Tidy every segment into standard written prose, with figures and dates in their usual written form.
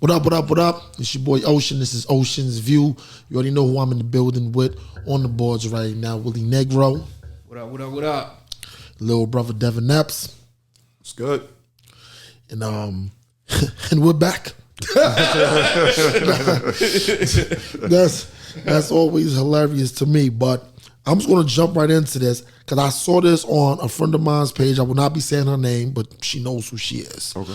What up, what up, what up? It's your boy Oshin. This is Oshin's View. You already know who I'm in the building with. On the boards right now, Willie Negro. What up, what up, what up? Little brother Devin Epps. It's good. And and we're back. That's always hilarious to me, but I'm just going to jump right into this because I saw this on a friend of mine's page. I will not be saying her name, but she knows who she is. Okay.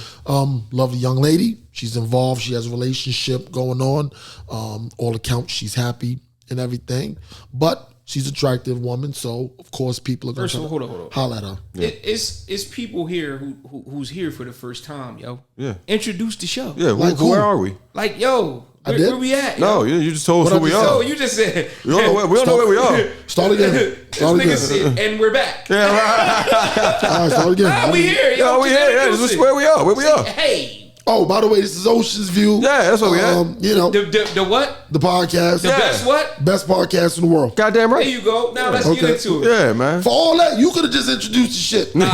Lovely young lady. She's involved. She has a relationship going on. All accounts, she's happy and everything. But she's an attractive woman, so of course people are going to hold on. holler at her. Yeah. It's people here who's here for the first time, yo. Yeah. Introduce the show. Yeah. Like where are we? Like, yo. Where we at? No, you just told us who we are. No, you just said. We don't know where we are. Start again. Said, and we're back. Yeah, right. All right, start again. Nah, we here. Yo, we here. Yeah, this is where we are. Where we are. Hey. Oh, by the way, this is Ocean's View. Yeah, that's what we had. You know. The what? The podcast. The best what? Best podcast in the world. Goddamn right. There you go. Now let's get into it. Yeah, man. For all that, you could have just introduced the shit. Nah.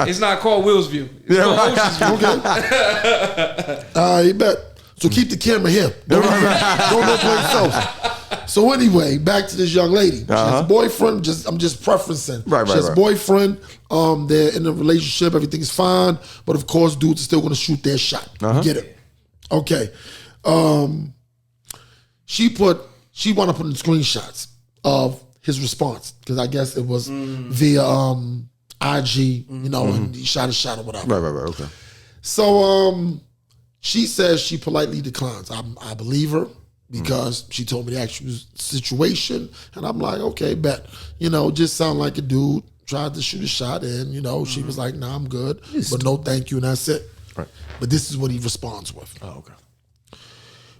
It's not called Will's View. It's called Ocean's View. Okay. You bet. So keep the camera here. Don't go place else. So anyway, back to this young lady. She has a boyfriend. I'm just preferencing. She has a boyfriend. They're in a relationship. Everything's fine. But of course, dudes are still going to shoot their shot. Get it? Okay. She want to put in screenshots of his response because I guess it was via IG, you know, and he shot a shot or whatever. Right. Okay. So she says she politely declines. I believe her because she told me the actual situation, and I'm like, okay, bet. You know, just sound like a dude tried to shoot a shot, and you know, she was like, nah, I'm good, but no, thank you, and that's it. Right. But this is what he responds with. Oh, okay.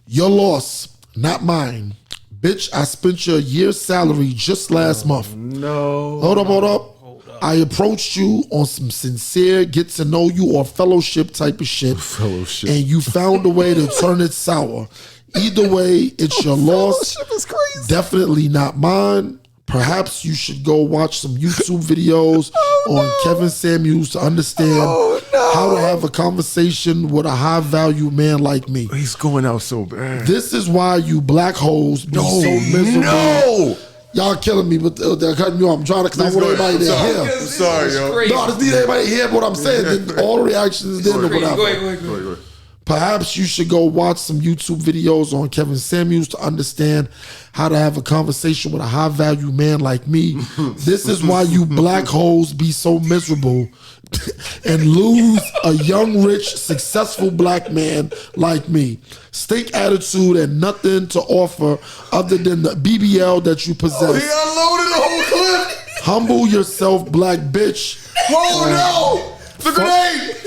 Your loss, not mine. Bitch, I spent your year's salary just last month. No. Hold up. I approached you on some sincere get to know you or fellowship type of shit. Fellowship. And you found a way to turn it sour. Either way, it's your loss. Fellowship is crazy. Definitely not mine. Perhaps you should go watch some YouTube videos on Kevin Samuels to understand how to have a conversation with a high value man like me. He's going out so bad. This is why you black hoes be so miserable. No. Y'all killing me, but they're cutting me off. I'm trying to, because I want everybody to hear. I'm sorry, yo. No, I just need everybody to hear what I'm saying. Then all the reactions, then or whatever. Go ahead. Perhaps you should go watch some YouTube videos on Kevin Samuels to understand how to have a conversation with a high value man like me. This is why you black hoes be so miserable and lose a young, rich, successful black man like me. Stink attitude and nothing to offer other than the BBL that you possess. He unloaded the whole clip. Humble yourself, black bitch. Oh no! The grenade!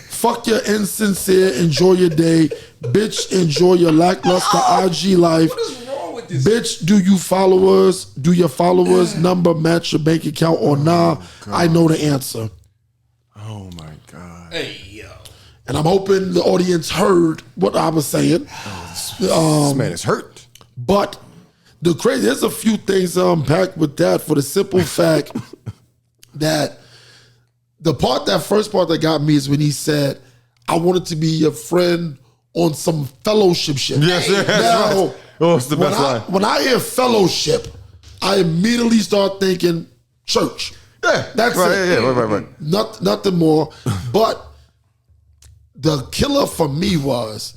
Fuck your insincere, enjoy your day. Bitch, enjoy your lackluster IG life. What is wrong with this? Bitch, do your followers number match your bank account or nah? I know the answer. Oh my God. Hey, yo. And I'm hoping the audience heard what I was saying. This man is hurt. But there's a few things to unpack with that for the simple fact that the first part that got me is when he said, I wanted to be your friend on some fellowship shit. Yes, now, oh, it's the best line. When I hear fellowship, I immediately start thinking church. Yeah. That's it. Yeah, right. Nothing more. But the killer for me was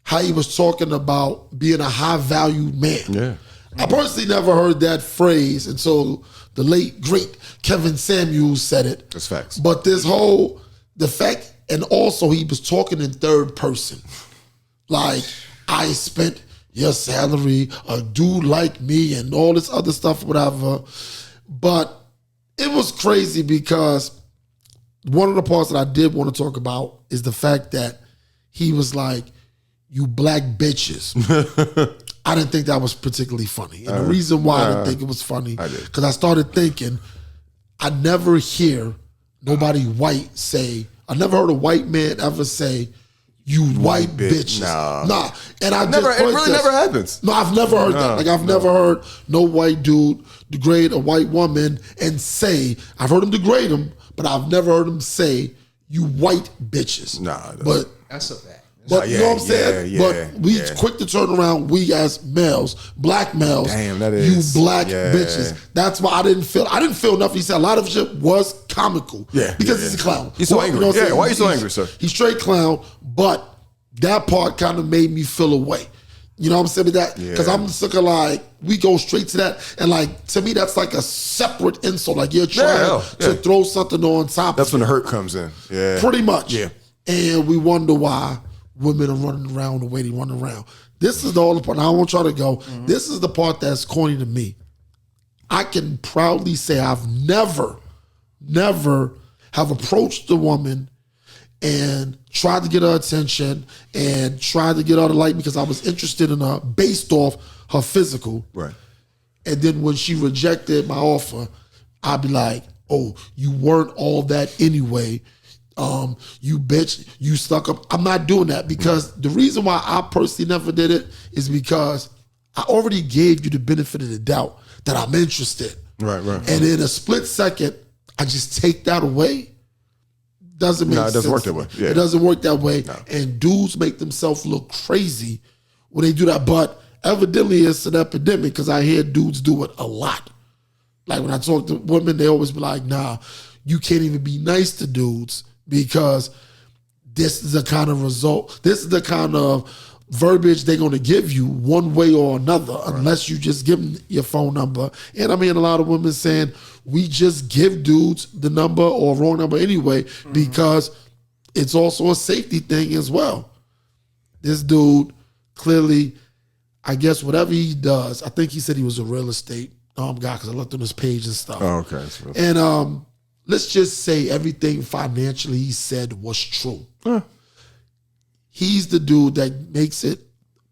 how he was talking about being a high value man. Yeah. I personally never heard that phrase until the late, great Kevin Samuels said it. That's facts. But the fact, and also he was talking in third person. Like, I spent your salary, a dude like me, and all this other stuff, whatever. But it was crazy because one of the parts that I did want to talk about is the fact that he was like, you black bitches. I didn't think that was particularly funny. And the reason why I didn't think it was funny, because I started thinking, I never hear nobody white say, I never heard a white man ever say, you white bitches. Nah. And I never, it really never happens. No, I've never heard that. Like, I've never heard no white dude degrade a white woman and say, I've heard him degrade him, but I've never heard him say, you white bitches. Nah. But That's a fact. But you know what I'm saying? Yeah, but we quick to turn around, we as males, black males, Damn, that is. you black bitches. That's why I didn't feel nothing. He said a lot of shit was comical. Yeah. Because he's a clown. He's so angry. You know what I'm saying? Why are you so angry, sir? He's straight clown, but that part kind of made me feel away. You know what I'm saying? Because I'm just like, we go straight to that. And like, to me, that's like a separate insult. Like you're trying to throw something on top. That's when the hurt comes in. Yeah. Pretty much. Yeah. And we wonder why women are running around the way they run around. This is the only part. I don't want y'all to go. Mm-hmm. This is the part that's corny to me. I can proudly say I've never have approached a woman and tried to get her attention and tried to get her to like me because I was interested in her based off her physical. Right. And then when she rejected my offer, I'd be like, oh, you weren't all that anyway. You bitch, you stuck up. I'm not doing that because the reason why I personally never did it is because I already gave you the benefit of the doubt that I'm interested. Right. And in a split second, I just take that away. Doesn't make sense. It doesn't work that way. Yeah. It doesn't work that way. No. And dudes make themselves look crazy when they do that. But evidently it's an epidemic because I hear dudes do it a lot. Like when I talk to women, they always be like, nah, you can't even be nice to dudes because this is the kind of result, this is the kind of verbiage they're going to give you one way or another unless you just give them your phone number. And I mean, a lot of women saying, we just give dudes the number or wrong number anyway because it's also a safety thing as well. This dude clearly, I guess whatever he does, I think he said he was a real estate guy because I looked on his page and stuff. Oh, okay. And let's just say everything financially he said was true. He's the dude that makes it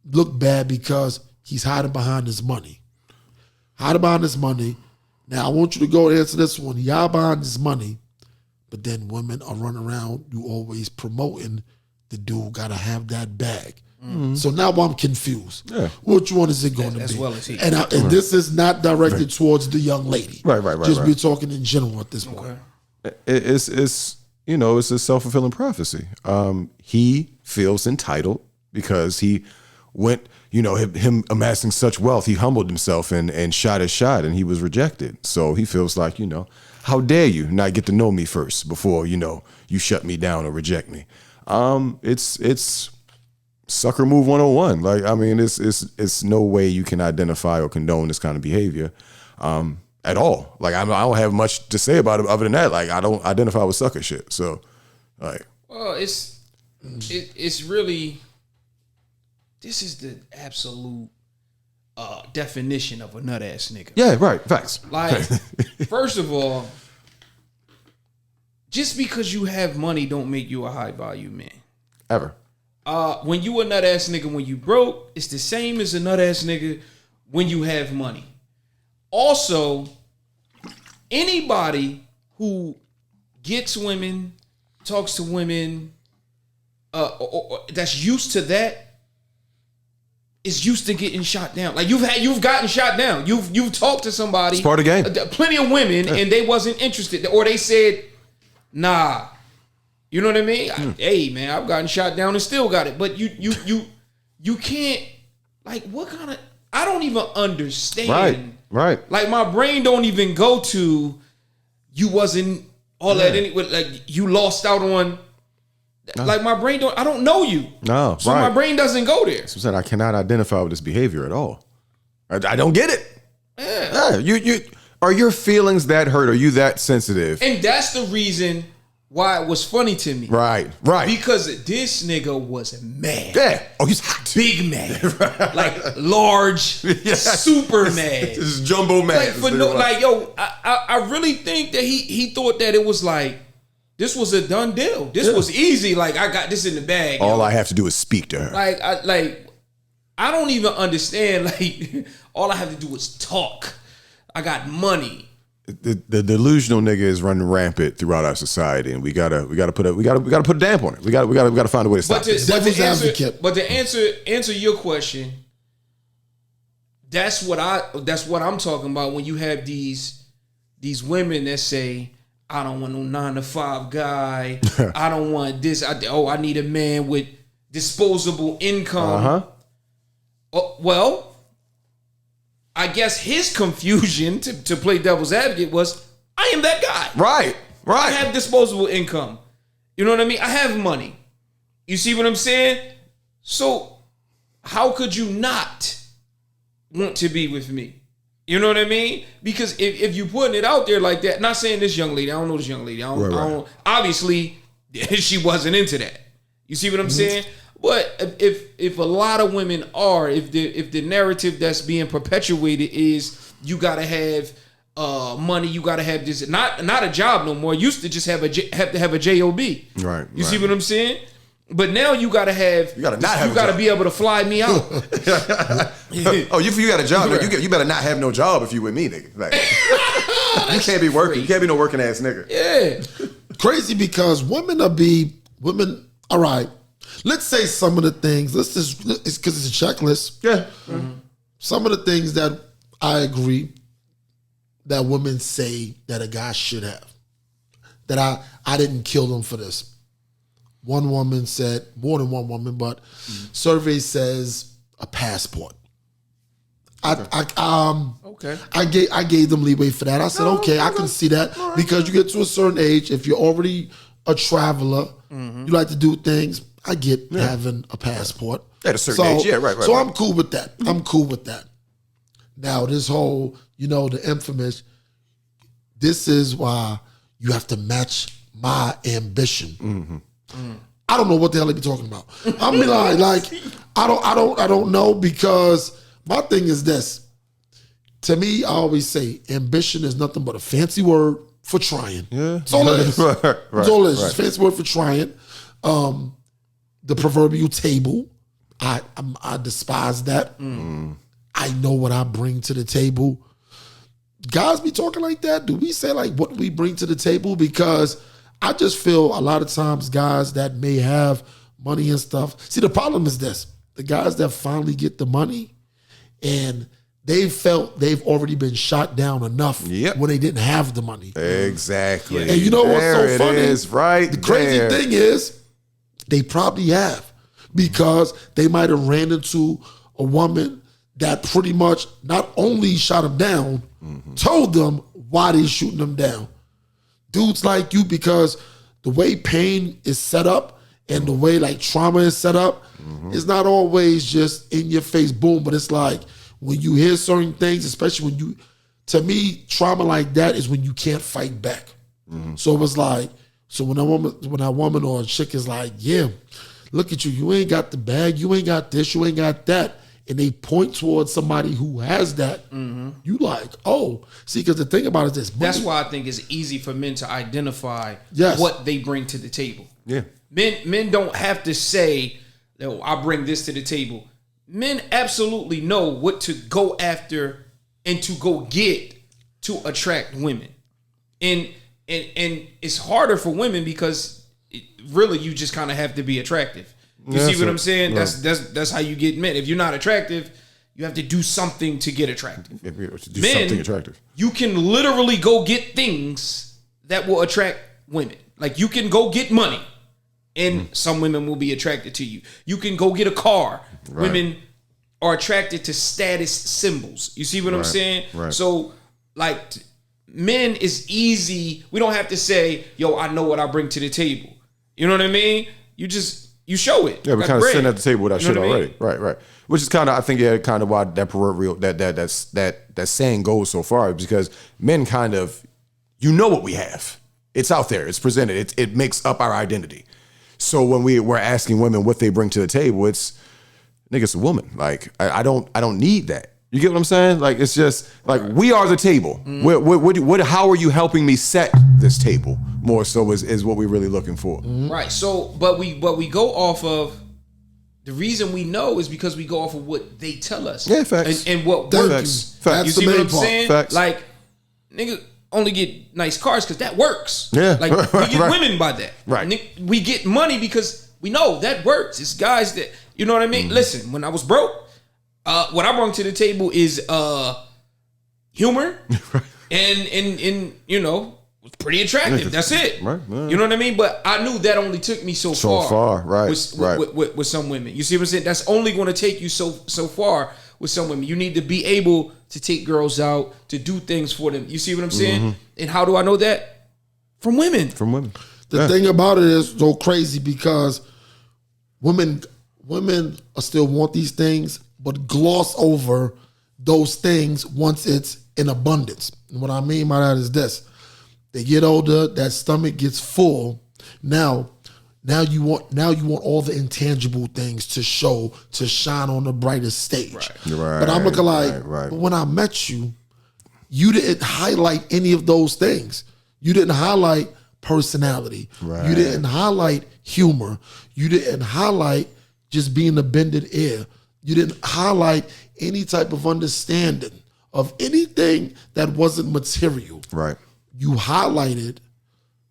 look bad because he's hiding behind his money. Now, I want you to go and answer this one. He hide behind his money, but then women are running around, you always promoting the dude got to have that bag. Mm-hmm. So now I'm confused. Yeah. Which one is it going to be? As well as he. And this is not directed towards the young lady. Right. Just be talking in general at this point. It's a self-fulfilling prophecy. He feels entitled because he went, him amassing such wealth, he humbled himself and shot his shot and he was rejected. So he feels like, how dare you not get to know me first before, you shut me down or reject me. It's sucker move 101. Like, I mean, it's no way you can identify or condone this kind of behavior. At all. Like, I don't have much to say about it other than that. Like, I don't identify with sucker shit. So, like. Well, it's really, this is the absolute definition of a nut ass nigga. Yeah, right. Facts. Like, first of all, just because you have money don't make you a high value man. Ever. When you a nut ass nigga when you broke, it's the same as a nut ass nigga when you have money. Also, anybody who gets women, talks to women, or that's used to that, is used to getting shot down. Like you've gotten shot down. You've talked to somebody. It's part of the game. Plenty of women, and they wasn't interested, or they said, nah. You know what I mean? Hey man, I've gotten shot down and still got it. But you can't, like, what kind of, I don't even understand. Right. Like, my brain don't even go to, you wasn't all that anyway. Like, you lost out on. Like, my brain I don't know you. No, so my brain doesn't go there. So I cannot identify with this behavior at all. I don't get it. Yeah. You are your feelings that hurt? Are you that sensitive? And that's the reason why it was funny to me. Right. Because this nigga was mad. Yeah. Oh, he's hot. Big mad. Like, large, super mad. This is jumbo mad. I really think that he thought that it was like, this was a done deal. This was easy. Like, I got this in the bag. All I have to do is speak to her. I don't even understand. Like, all I have to do is talk. I got money. The delusional nigga is running rampant throughout our society, and we gotta put a damp on it. We gotta find a way to stop this. But to answer your question, that's what I'm talking about when you have these women that say, I don't want no 9-to-5 guy. I don't want this. I need a man with disposable income. Well, I guess his confusion to play devil's advocate was, I am that guy. Right. I have disposable income. You know what I mean? I have money. You see what I'm saying? So how could you not want to be with me? You know what I mean? Because if you putting it out there like that, not saying this young lady, I don't know this young lady. I don't obviously she wasn't into that. You see what I'm saying? But if a lot of women are, if the narrative that's being perpetuated is you gotta have money, you gotta have this, not a job no more. Used to just have to have a job. Right. You see what I'm saying? But now you gotta be able to fly me out. Oh, you got a job? No, you better not have no job if you with me, nigga. Like, you can't be working. You can't be no working ass nigga. Yeah, crazy because women. All right, let's say some of the things. It's because it's a checklist. Yeah. Some of the things that I agree that women say that a guy should have. That I didn't kill them for this. One woman said, more than one woman, but survey says a passport. Okay. I gave them leeway for that. I said, I can see that because you get to a certain age, if you're already a traveler, you like to do things. I get having a passport at a certain age. Yeah, right. So I'm cool with that. I'm cool with that. Now this whole, the infamous. This is why you have to match my ambition. I don't know what the hell they be talking about. I mean, like I don't know, because my thing is this. To me, I always say ambition is nothing but a fancy word for trying. Yeah, that's all it is. That's all it is. Just a fancy word for trying. The proverbial table. I despise that. I know what I bring to the table. Guys be talking like that. Do we say like what we bring to the table? Because I just feel a lot of times guys that may have money and stuff. See, the problem is this. The guys that finally get the money and they felt they've already been shot down enough when they didn't have the money. Exactly. And you know what's so funny? It is, right? The crazy thing is they probably have, because they might have ran into a woman that pretty much not only shot them down, told them why they shooting them down. Dudes like you, because the way pain is set up and the way like trauma is set up, it's not always just in your face, boom. But it's like when you hear certain things, especially to me, trauma like that is when you can't fight back. So it was like, when a woman or a chick is like, yeah, look at you, you ain't got the bag, you ain't got this, you ain't got that. And they point towards somebody who has that, you like, oh. See, because the thing about it is this. That's why I think it's easy for men to identify what they bring to the table. Yeah. Men don't have to say, oh, I bring this to the table. Men absolutely know what to go after and to go get to attract women. And it's harder for women because really you just kind of have to be attractive. You see what I'm saying? Yeah. That's how you get men. If you're not attractive, you have to do something to get attractive. Something attractive. You can literally go get things that will attract women. Like you can go get money, and some women will be attracted to you. You can go get a car. Right. Women are attracted to status symbols. You see what I'm saying? Right. So, like, men is easy. We don't have to say, yo, I know what I bring to the table. You know what I mean? You show it. Yeah, we kind of sitting at the table with our shit already. Right. Which is kind of, I think, kind of why that proverbial that saying goes so far, because men kind of, what we have. It's out there. It's presented. It makes up our identity. So when we're asking women what they bring to the table, it's a woman. Like I don't need that. You get what I'm saying? Like it's just like we are the table. How are you helping me set this table? More so is what we're really looking for. Right. So, but we go off of the reason we know is because we go off of what they tell us. Yeah, facts. And what works. Facts. You see what I'm part. saying? Facts. Like nigga only get nice cars because that works. Yeah. Like we get women by that. Right. We get money because we know that works. It's guys that, you know what I mean? Listen, when I was broke, what I brought to the table is humor and was pretty attractive. That's it. Right. You know what I mean? But I knew that only took me so far. Right. With some women. You see what I'm saying? That's only going to take you so far with some women. You need to be able to take girls out, to do things for them. You see what I'm saying? And how do I know that? From women. The thing about it is so crazy because women are still want these things, but gloss over those things once it's in abundance. And what I mean by that is this: they get older, that stomach gets full. Now you want all the intangible things to show, to shine on the brightest stage. Right. But I'm looking like, but when I met you, you didn't highlight any of those things. You didn't highlight personality. Right. You didn't highlight humor. You didn't highlight just being a bended ear. You didn't highlight any type of understanding of anything that wasn't material. Right. You highlighted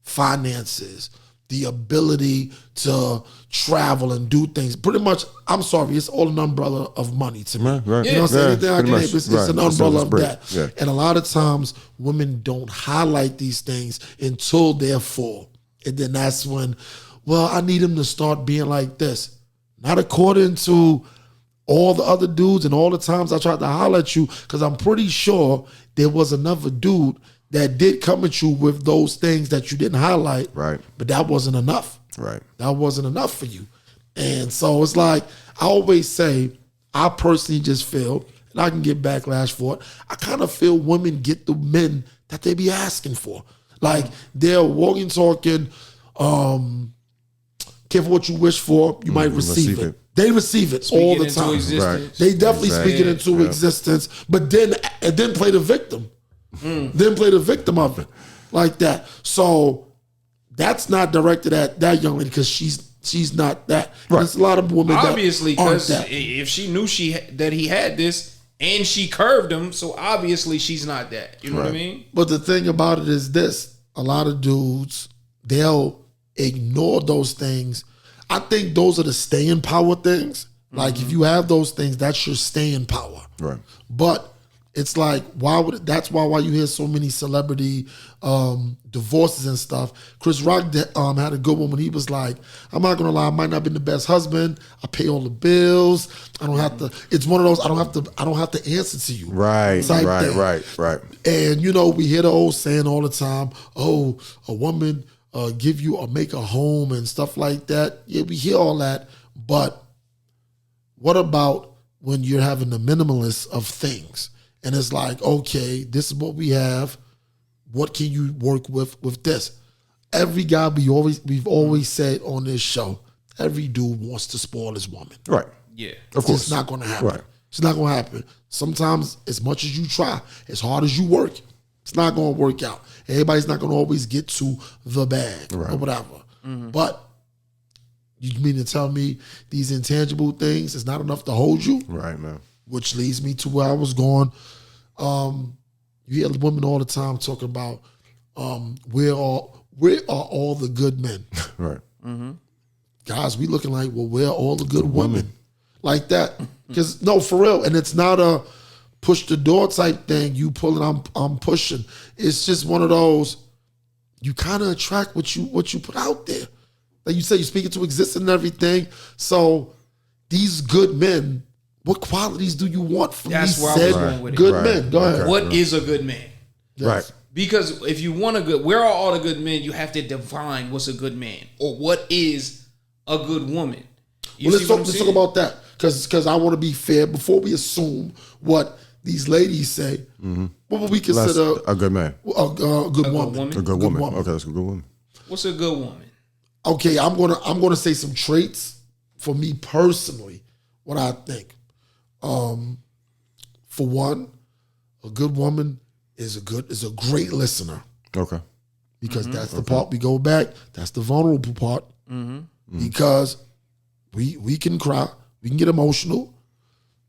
finances, the ability to travel and do things. Pretty much, I'm sorry, it's all an umbrella of money to me. Right. You know what I'm saying? Anything I can pretty name, much. it's an umbrella of that. Yeah. And a lot of times, women don't highlight these things until they're full. And then that's when, well, I need him to start being like this. Not according to all the other dudes and all the times I tried to highlight you, because I'm pretty sure there was another dude that did come at you with those things that you didn't highlight. Right. But that wasn't enough. Right. That wasn't enough for you. And so it's like, I always say, I personally just feel, and I can get backlash for it, I kind of feel women get the men that they be asking for. Like, they're walking, talking, careful what you wish for, you might receive it. They receive it all the time. Existence. They definitely speak it into existence, but then play the victim. Then play the victim of it like that. So that's not directed at that young lady because she's not that. Right. There's a lot of women Obviously, that aren't because that. if she knew that he had this and she curved him, so obviously she's not that. You know what I mean? But the thing about it is this: a lot of dudes, they'll ignore those things. I think those are the staying power things. Like if you have those things, that's your staying power. Right. But it's like, that's why you hear so many celebrity divorces and stuff. Chris Rock had a good one when he was like, I'm not gonna lie, I might not have been the best husband. I pay all the bills. I don't have to. It's one of those. I don't have to answer to you. Right. type thing. Right. And we hear the old saying all the time, oh, a woman give you or make a home and stuff like that. Yeah, we hear all that. But what about when you're having the minimalist of things? And it's like, okay, this is what we have. What can you work with this? Every guy, we've always said on this show, every dude wants to spoil his woman. Right. Yeah. Of course. It's not going to happen. Right. It's not going to happen. Sometimes, as much as you try, as hard as you work, it's not going to work out. Everybody's not going to always get to the bag or whatever. But you mean to tell me these intangible things is not enough to hold you? Right, man. Which leads me to where I was going. You hear women all the time talking about where are all the good men? Right. Guys, we looking like, well, where are all the good women? Like that. Because no, for real. And it's not a push the door type thing. You pulling, I'm pushing. It's just one of those, you kind of attract what you put out there. Like you said, you speak it to existence and everything. So these good men, what qualities do you want from That's these where I was said going with it. good men? Go ahead. What is a good man? Yes. Right. Because if you want where are all the good men? You have to define what's a good man or what is a good woman. Well, let's talk about that because I want to be fair before we assume what these ladies say. What would we consider a good man? A good woman? A good woman. Okay, that's a good woman. What's a good woman? Okay, I'm gonna say some traits for me personally. What I think. For one, a good woman is a great listener. Okay. Because that's the part we go back. That's the vulnerable part. Because we can cry, we can get emotional,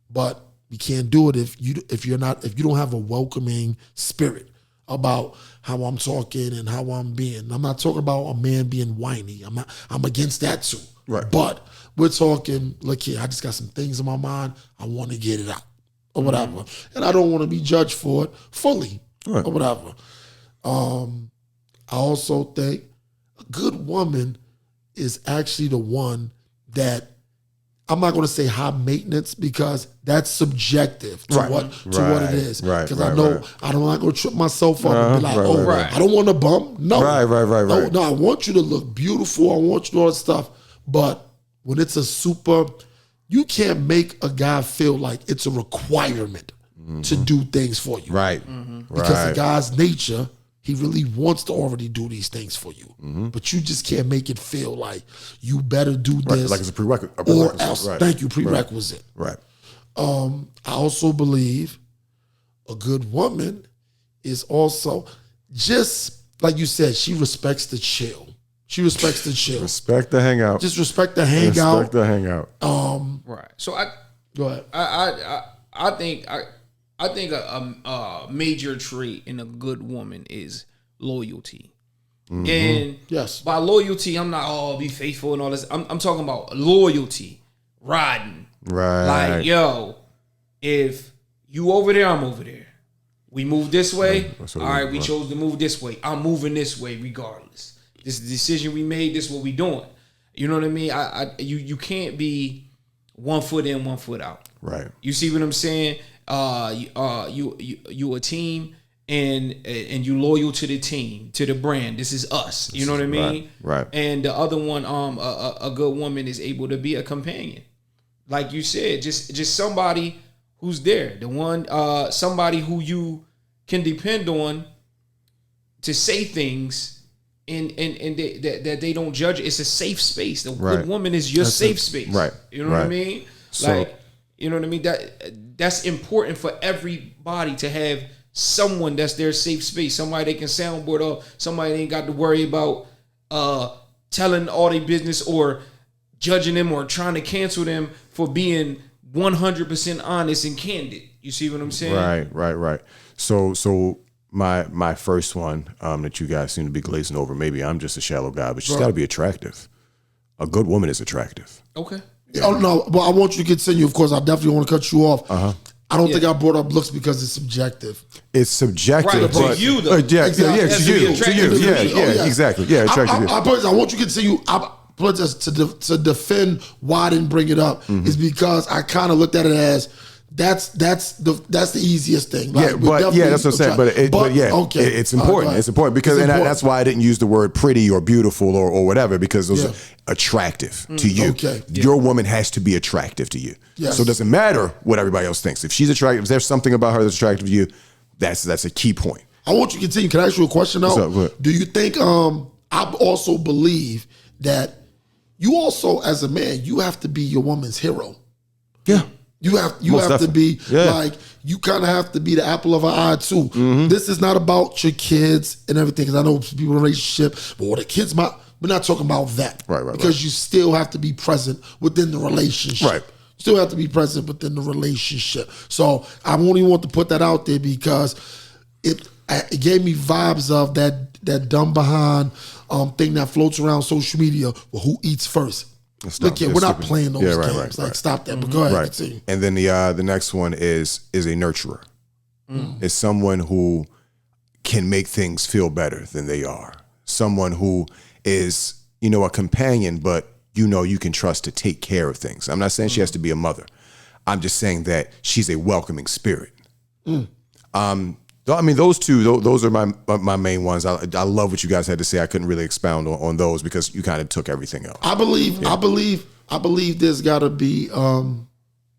but we can't do it if you don't have a welcoming spirit about how I'm talking and how I'm being. I'm not talking about a man being whiny. I'm against that too. Right. But we're talking, look here, I just got some things in my mind. I want to get it out or whatever. And I don't want to be judged for it fully or whatever. I also think a good woman is actually the one that, I'm not going to say high maintenance because that's subjective to what it is. Right. Because I know I'm not going to trip myself up and be like, I don't want to bump. No. Right. No, I want you to look beautiful. I want you to do all that stuff. But when it's a super, you can't make a guy feel like it's a requirement to do things for you. Right. Because the guy's nature, he really wants to already do these things for you. But you just can't make it feel like you better do this. Like it's a prerequisite. Or else. Thank you, prerequisite. Right. I also believe a good woman is also, just like you said, she respects the chill. Respect the hangout. Just respect the hangout. Respect the hangout. Right. So I Go ahead. I think a major trait in a good woman is loyalty. And Yes. by loyalty, I'm not be faithful and all this. I'm talking about loyalty, riding. Right. Like, yo, if you over there, I'm over there. We move this way. All right, we chose to move this way. I'm moving this way regardless. This is the decision we made. This is what we doing. You know what I mean? You can't be 1 foot in, 1 foot out. Right. You see what I'm saying? You a team and you loyal to the team, to the brand. This is us. You know what I mean? Right. And the other one, a good woman is able to be a companion. Like you said, just somebody who's there. The one, somebody who you can depend on to say things and that they don't judge. It's a safe space. The good woman is your safe space. Right. You know what I mean? Like, you know what I mean? That's important for everybody to have someone that's their safe space. Somebody they can soundboard up. Somebody they ain't got to worry about telling all their business or judging them or trying to cancel them for being 100% honest and candid. You see what I'm saying? Right. So my first one that you guys seem to be glazing over, maybe I'm just a shallow guy, but she's got to be attractive. A good woman is attractive. Okay. Oh no, but I want you to continue. Of course, I definitely want to cut you off. I don't think I brought up looks because it's subjective. It's subjective, right, but to you though. Exactly. To you. Yeah, exactly. Yeah, attractive. I want you to continue. To defend why I didn't bring it up is because I kind of looked at it as that's the easiest thing. Like, that's what I'm saying. It's important. It's important because that's why I didn't use the word pretty or beautiful or whatever, because those are attractive to you. Okay. Your woman has to be attractive to you. Yes. So it doesn't matter what everybody else thinks. If she's attractive, if there's something about her that's attractive to you, that's a key point. I want you to continue. Can I ask you a question though? Do you think I also believe that you also, as a man, you have to be your woman's hero? Yeah. You have to be like, you kind of have to be the apple of her eye too. This is not about your kids and everything, because I know people in a relationship, but the kids, we're not talking about that. Right. Because you still have to be present within the relationship. Right. You still have to be present within the relationship. So I only want to put that out there because it gave me vibes of that dumb behind thing that floats around social media. Well, who eats first? Look here, we're not playing those games. Stop that. But go ahead, continue. And then the next one is a nurturer. It's someone who can make things feel better than they are. Someone who is, a companion, but you can trust to take care of things. I'm not saying she has to be a mother. I'm just saying that she's a welcoming spirit. I mean, those two, those are my main ones. I love what you guys had to say. I couldn't really expound on those because you kind of took everything else. I believe there's got to be a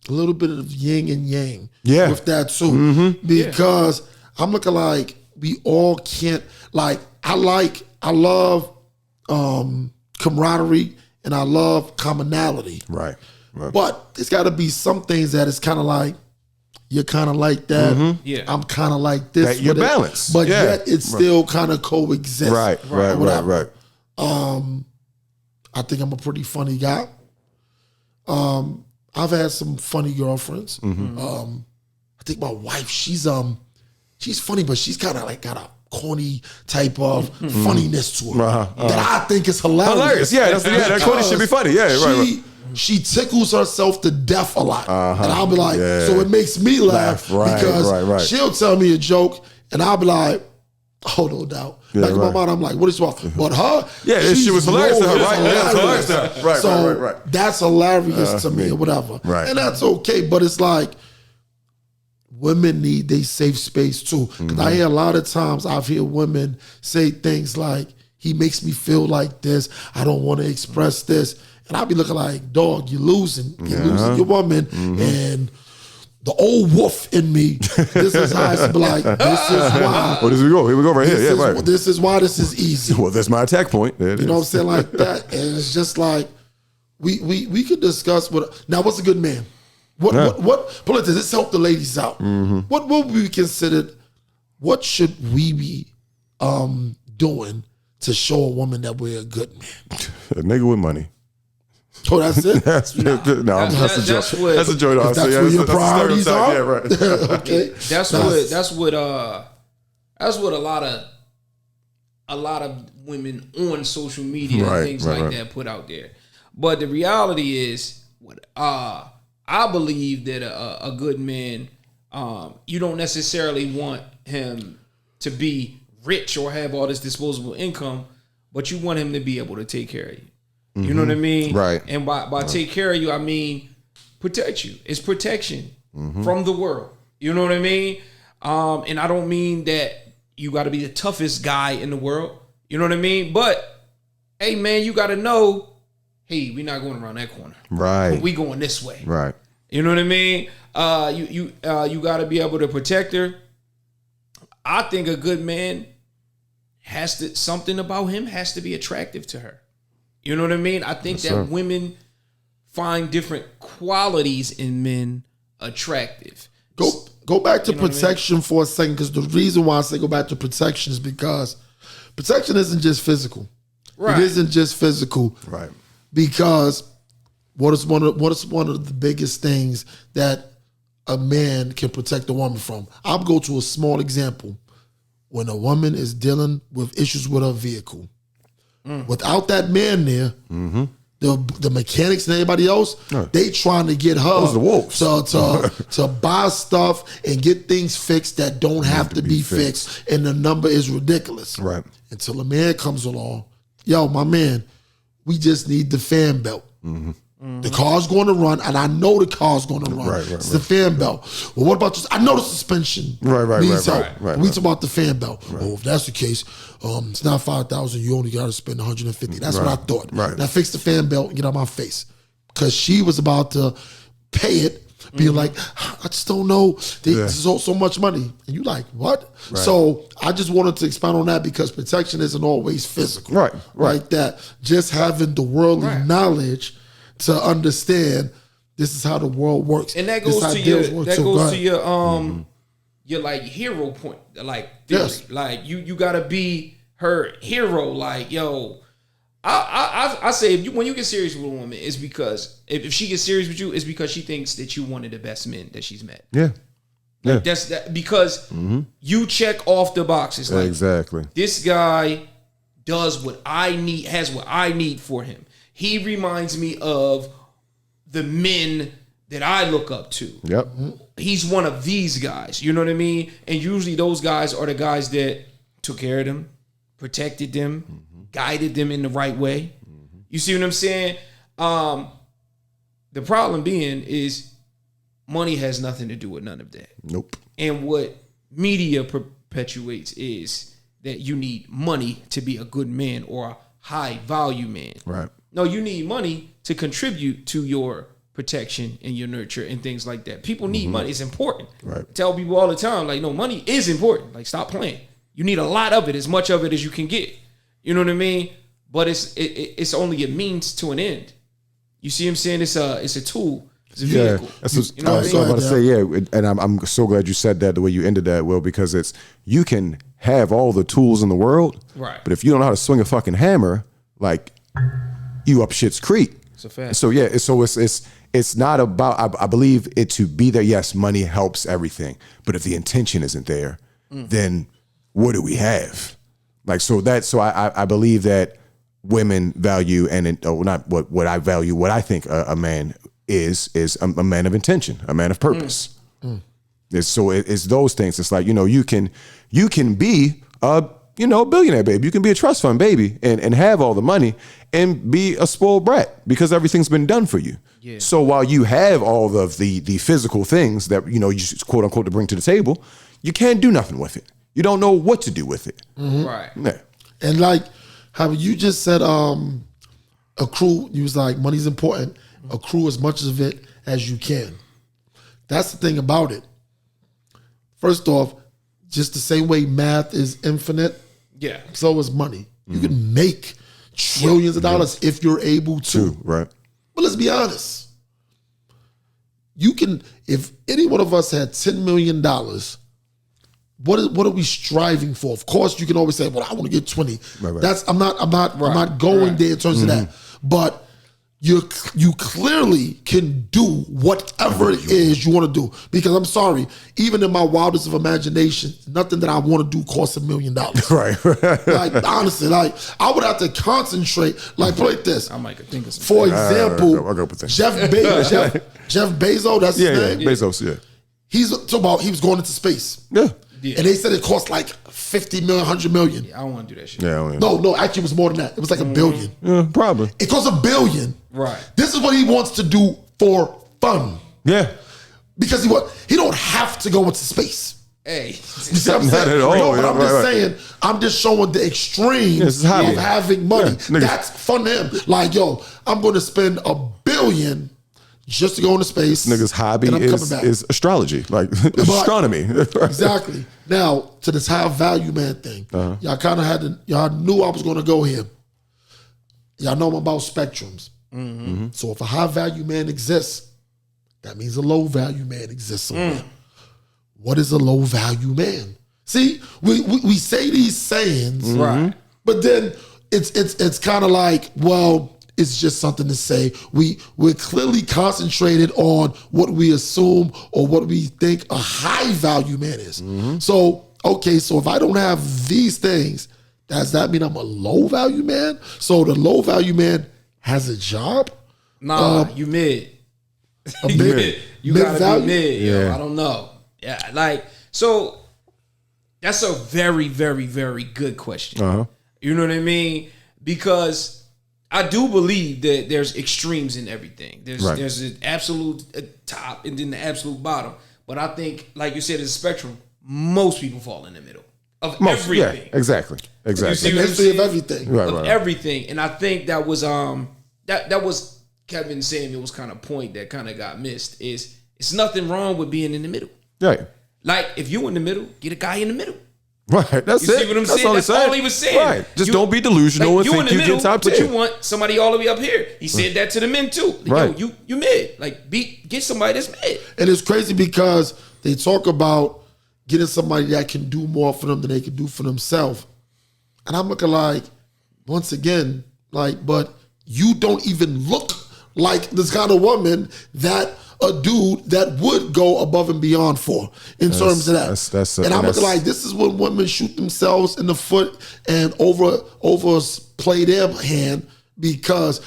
little bit of yin and yang with that too, because I'm looking like we all can't. Like I love camaraderie and I love commonality. Right. But there's got to be some things that it's kind of like. You're kind of like that. Yeah. I'm kind of like this. You're balanced. But yet it still kind of coexists. Right. I think I'm a pretty funny guy. I've had some funny girlfriends. I think my wife, she's funny, but she's kind of like got a corny type of funniness to her that I think is hilarious. Yeah, that corny should be funny. Yeah, right. She tickles herself to death a lot. And I'll be like, so it makes me laugh because she'll tell me a joke and I'll be like, Oh, no doubt. Yeah, Back in my right. mind, I'm like, what is wrong? But her, Yeah, this she's shit was hilarious to her, low, right? it's Yeah, it's hilarious to her. Right, so right. that's hilarious to me or whatever. Right. And that's okay. But it's like, women need their safe space too. Because I hear a lot of times, I've heard women say things like, he makes me feel like this. I don't want to express this. And I'll be looking like, dog, you're losing. You're losing your woman. And the old wolf in me, this is how it's be like, this is why. Well, here we go. Here we go right here. This Yeah, is, right. This is why this is easy. Well, that's my attack point. There it You know what I'm is. saying? Like that. And it's just like, we could discuss now what's a good man? What politics, let's help the ladies out. What would we consider, what should we be doing to show a woman that we're a good man? A nigga with money. Oh, that's it? That's a joke. that's what- That's a joke. If that's where your priorities are? Yeah, right. Okay. That's what a lot of women on social media Right, and things right, like right. that put out there. But the reality is, I believe that a good man, you don't necessarily want him to be rich or have all this disposable income, but you want him to be able to take care of you. You know what I mean? Right. And by take care of you, I mean protect you. It's protection from the world. You know what I mean? And I don't mean that you got to be the toughest guy in the world. You know what I mean? But hey, man, you got to know, hey, we're not going around that corner. Right. We going this way. Right. You know what I mean? You got to be able to protect her. I think a good man something about him has to be attractive to her. You know what I mean? I think that women find different qualities in men attractive. Go back to You know what I protection for a second, because the reason why I say go back to protection is because protection isn't just physical. Right. It isn't just physical. Right. Because what is one of the biggest things that a man can protect a woman from? I'll go to a small example. When a woman is dealing with issues with her vehicle, without that man there, the mechanics and everybody else, they trying to get her Those are the wolves. to buy stuff and get things fixed that don't have to be fixed, and the number is ridiculous. Right. Until a man comes along, yo, my man, we just need the fan belt. The car's going to run, and I know the car's going to run. Right, it's the fan belt. Well, what about this? I know the suspension needs help. We talk about the fan belt. Oh, if that's the case, it's not $5,000. You only got to spend $150. That's what I thought. Right. And I fixed the fan belt and get out my face, because she was about to pay it, being like, I just don't know. This is so much money, and you like what? Right. So I just wanted to expound on that, because protection isn't always physical. Right. Like that. Just having the worldly knowledge to understand this is how the world works, And that This goes how to deals your work that too. Go goes to ahead. your like hero point, like theory. Yes. Like you gotta be her hero. Like, yo, I say when you get serious with a woman, it's because if she gets serious with you, it's because she thinks that you one of the best men that she's met. Yeah. Yeah. That's that because you check off the boxes. Like, Exactly. this guy does what I need, has what I need for him. He reminds me of the men that I look up to. Yep. He's one of these guys. You know what I mean? And usually those guys are the guys that took care of them, protected them, guided them in the right way. You see what I'm saying? The problem being is money has nothing to do with none of that. Nope. And what media perpetuates is that you need money to be a good man or a high value man. Right. No, you need money to contribute to your protection and your nurture and things like that. People need money. It's important. Right. I tell people all the time, like, no, money is important. Like, stop playing. You need a lot of it, as much of it as you can get. You know what I mean? But it's only a means to an end. You see what I'm saying? It's a tool. It's a Yeah, vehicle. that's You know what I so I'm mean? about to say, yeah, and I'm so glad you said that the way you ended that, Will, because it's you can have all the tools in the world, Right. but if you don't know how to swing a fucking hammer, like you up shit's creek. It's a fact. So yeah, it's not about. I believe it to be there. Yes, money helps everything, but if the intention isn't there, then what do we have? Like so I believe that women value not what I value. What I think a man is a man of intention, a man of purpose. It's those things. It's like, you know, you can be you know, a billionaire baby. You can be a trust fund baby and have all the money and be a spoiled brat because everything's been done for you. Yeah. So while you have all of the physical things that, you know, you quote unquote to bring to the table, you can't do nothing with it. You don't know what to do with it. Mm-hmm. Right. Yeah. And like how you just said, accrue, you was like, money's important. Accrue as much of it as you can. That's the thing about it. First off, just the same way math is infinite, so is money. You can make trillions of dollars if you're able to. Right. But let's be honest. You can, if any one of us had $10 million, what are we striving for? Of course, you can always say, "Well, I want to get 20." Right. That's I'm not going there in terms of that. But you clearly can do whatever it is you want to do. Because I'm sorry, even in my wildest of imagination, nothing that I want to do costs $1 million. Right. Like honestly, like I would have to concentrate. Like put it like this. I might think of For example, I'll go with that. Jeff Bezos, that's his name. Bezos, yeah. He's talking about he was going into space. Yeah. And they said it cost like 50 million, 100 million. I don't want to do that shit. Yeah. No, actually it was more than that. It was like $1 billion. Yeah, probably. It cost $1 billion. Right. This is what he wants to do for fun. Yeah. Because he don't have to go into space. Hey. You see what I'm Not saying? at all. No, but Yeah, I'm just saying, I'm just showing the extreme It's of hobby. having money. Yeah, That's fun to him. Like, yo, I'm going to spend $1 billion just to go into space. Nigga's hobby and I'm coming back. is astrology, like astronomy. Exactly. Now, to this high value man thing, y'all kind of y'all knew I was going to go here. Y'all know I'm about spectrums. Mm-hmm. So if a high value man exists, that means a low value man exists somewhere. What is a low value man? See, we say these sayings, right? But then it's kind of like, well, it's just something to say. We're clearly concentrated on what we assume or what we think a high value man is. Mm-hmm. So, okay, so if I don't have these things, does that mean I'm a low value man? So the low value man has a job? Nah, you mid. A mid. You gotta value? be mid. Yeah. Yo, I don't know. Yeah, like, so that's a very, very, very good question. Uh-huh. You know what I mean? Because I do believe that there's extremes in everything. There's an absolute top and then the absolute bottom. But I think, like you said, as a spectrum, most people fall in the middle of everything. Yeah, exactly. You see what I'm History saying? of everything. Right. Everything. And I think that was that was Kevin Samuel's kind of point that kind of got missed is it's nothing wrong with being in the middle. Right. Like if you in the middle, get a guy in the middle. Right. That's You it. see what I'm That's saying? That's all he was saying. Right. Just don't be delusional and you in think the you middle, get top but 10. you want somebody all the way up here. He said that to the men too. Like, right. Yo, you mid. Like get somebody that's mid. And it's crazy because they talk about getting somebody that can do more for them than they can do for themselves. And I'm looking like, once again, like, but you don't even look like this kind of woman that a dude that would go above and beyond for in terms of that. And I'm looking like, this is when women shoot themselves in the foot and overplay their hand because,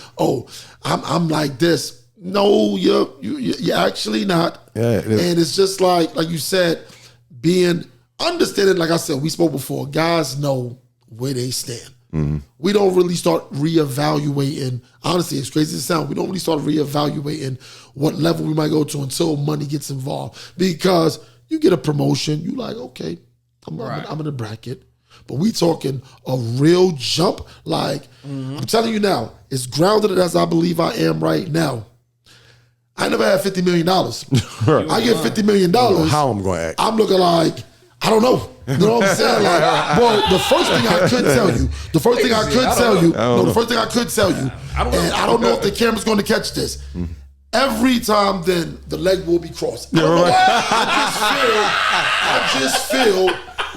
I'm like this. No, you're actually not. Yeah, and it's just like you said, being understanding, like I said, we spoke before, guys know where they stand. Mm-hmm. We don't really start reevaluating. Honestly, it's crazy to sound. We don't really start reevaluating what level we might go to until money gets involved. Because you get a promotion, you like, okay, I'm in a bracket. But we talking a real jump. Like, I'm telling you now, as grounded as I believe I am right now, I never had $50 million. I get $50 million. How I'm going to act? I'm looking like, I don't know. You know what I'm saying? Like, well, the first thing I could tell you, the first thing I could tell you, and I don't know if the camera's going to catch this. Every time then the leg will be crossed. I just feel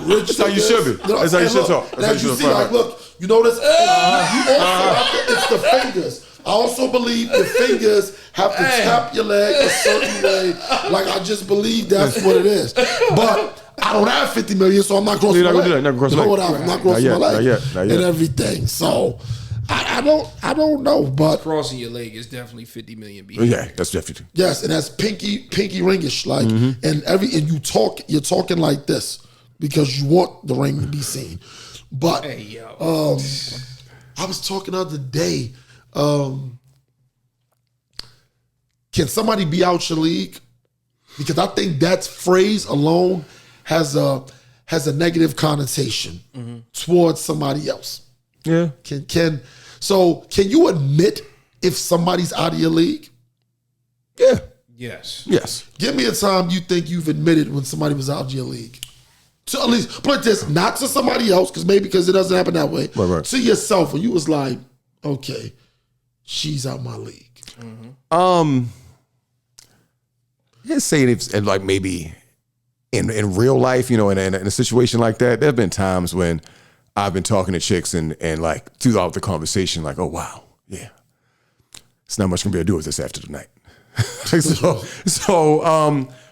rich. That's how you should be. That's how you should talk. And as you see, like, look, you notice, it's the fingers. I also believe the fingers have to tap your leg a certain way. Like, I just believe that's what it is. But I don't have 50 million, so I'm not crossing my leg. I'm not crossing my leg and everything. So I don't know, but crossing your leg is definitely 50 million behavior. Yeah, that's definitely. Yes, and that's pinky ringish, like, and you're talking like this. because you want the ring to be seen. But Hey, yo. I was talking the other day. Can somebody be out your league? Because I think that phrase alone has a negative connotation towards somebody else. Yeah. Can you admit if somebody's out of your league? Yeah. Yes. Yes. Give me a time you think you've admitted when somebody was out of your league. To at least put this, not to somebody else, because it doesn't happen that way. Right. To yourself, when you was like, okay, she's out my league. Let's say it's like maybe in real life, in a situation like that, there have been times when I've been talking to chicks and like throughout the conversation, like, oh wow, yeah, it's not much gonna be able to do with this after tonight.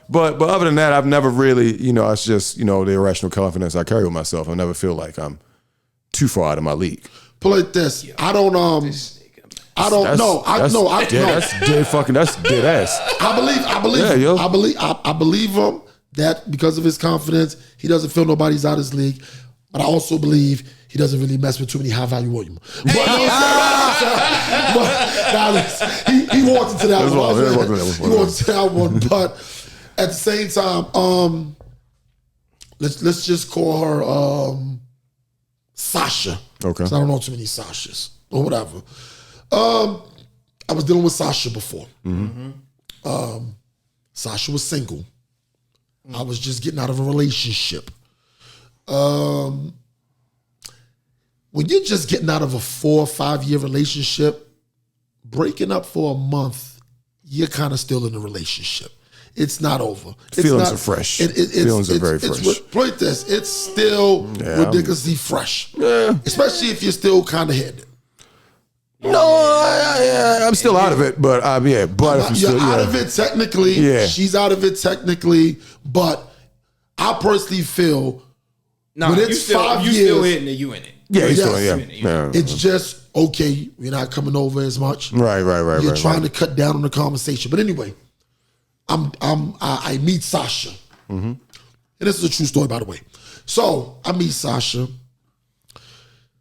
But other than that, I've never really, it's just, the irrational confidence I carry with myself. I never feel like I'm too far out of my league. Put it like this, I don't know. That's dead ass. I believe him that because of his confidence, he doesn't feel nobody's out of his league. But I also believe he doesn't really mess with too many high value women. But he walked into that one. He walked into that one. But at the same time, let's just call her Sasha. Okay. 'Cause I don't know too many Sashas or whatever. I was dealing with Sasha before. Sasha was single. I was just getting out of a relationship. When you're just getting out of a 4 or 5 year relationship, breaking up for a month, you're kind of still in the relationship. It's not over. Feelings are fresh. Feelings are very fresh. Like this, it's still ridiculously fresh. Yeah. Especially if you're still kind of headed. No, I'm still out of it, but You're out of it technically. Yeah. She's out of it technically, but I personally feel when it's 5 years, still hitting it, you in it. Yeah, he's Yes. still, yeah. it's just okay. You're not coming over as much. Right. You're trying to cut down on the conversation. But anyway, I meet Sasha, and this is a true story, by the way. So I meet Sasha.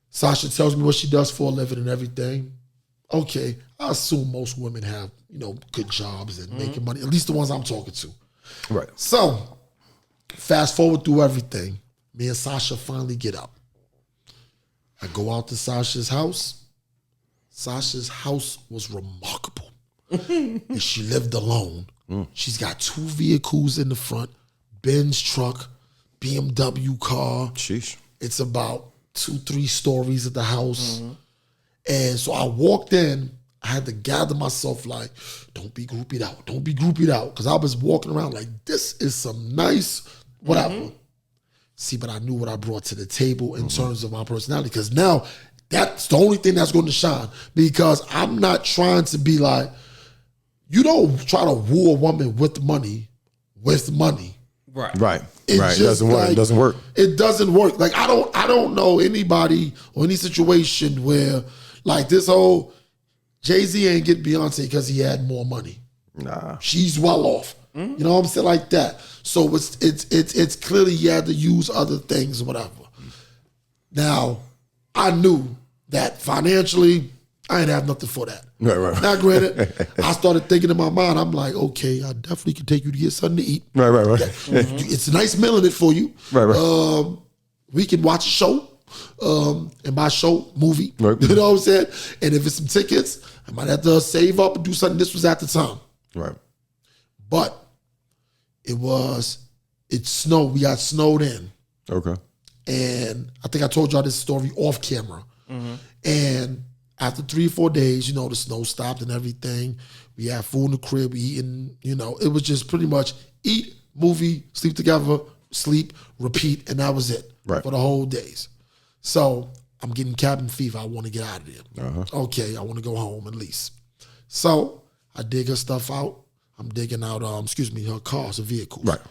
Sasha tells me what she does for a living and everything. Okay, I assume most women have good jobs and making money. At least the ones I'm talking to. Right. So fast forward through everything. Me and Sasha finally get up. I go out to Sasha's house. Sasha's house was remarkable. And she lived alone. She's got 2 vehicles in the front, Benz truck, BMW car. Sheesh. It's about 2-3 stories at the house. And so I walked in. I had to gather myself like, don't be groupied out. Don't be groupied out. Because I was walking around like, this is some nice whatever. See, but I knew what I brought to the table in terms of my personality. Because now that's the only thing that's going to shine. Because I'm not trying to be like, you don't try to woo a woman with money. Right. It It just, doesn't work. like, It doesn't work. It doesn't work. Like I don't know anybody or any situation where like this whole Jay-Z ain't get Beyonce because he had more money. Nah. She's well off. You know what I'm saying? Like that. So it's clearly you had to use other things or whatever. Now, I knew that financially I ain't have nothing for that. Right. Now, granted, I started thinking in my mind, I'm like, okay, I definitely can take you to get something to eat. Right. It's a nice meal in it for you. Right. We can watch a show, and by show, movie. Right. You know what I'm saying? And if it's some tickets, I might have to save up and do something. This was at the time. Right. But it snowed. We got snowed in. Okay. And I think I told y'all this story off camera. And after 3 or 4 days, the snow stopped and everything. We had food in the crib, we eating, it was just pretty much eat, movie, sleep together, sleep, repeat, and that was it for the whole days. So I'm getting cabin fever. I want to get out of there. Okay, I want to go home at least. So I dig her stuff out. I'm digging out, her cars, her vehicles. Right.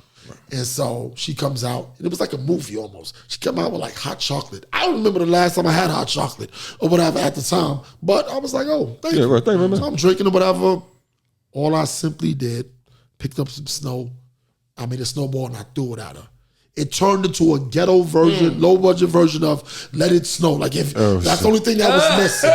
And so she comes out, and it was like a movie almost. She came out with like hot chocolate. I don't remember the last time I had hot chocolate or whatever at the time, but I was like, oh, thank you. Right, thank you, man. So I'm drinking or whatever. All I simply did, picked up some snow. I made a snowball and I threw it at her. it turned into a ghetto version, low budget version of Let It Snow. Like if that's the only thing that was missing.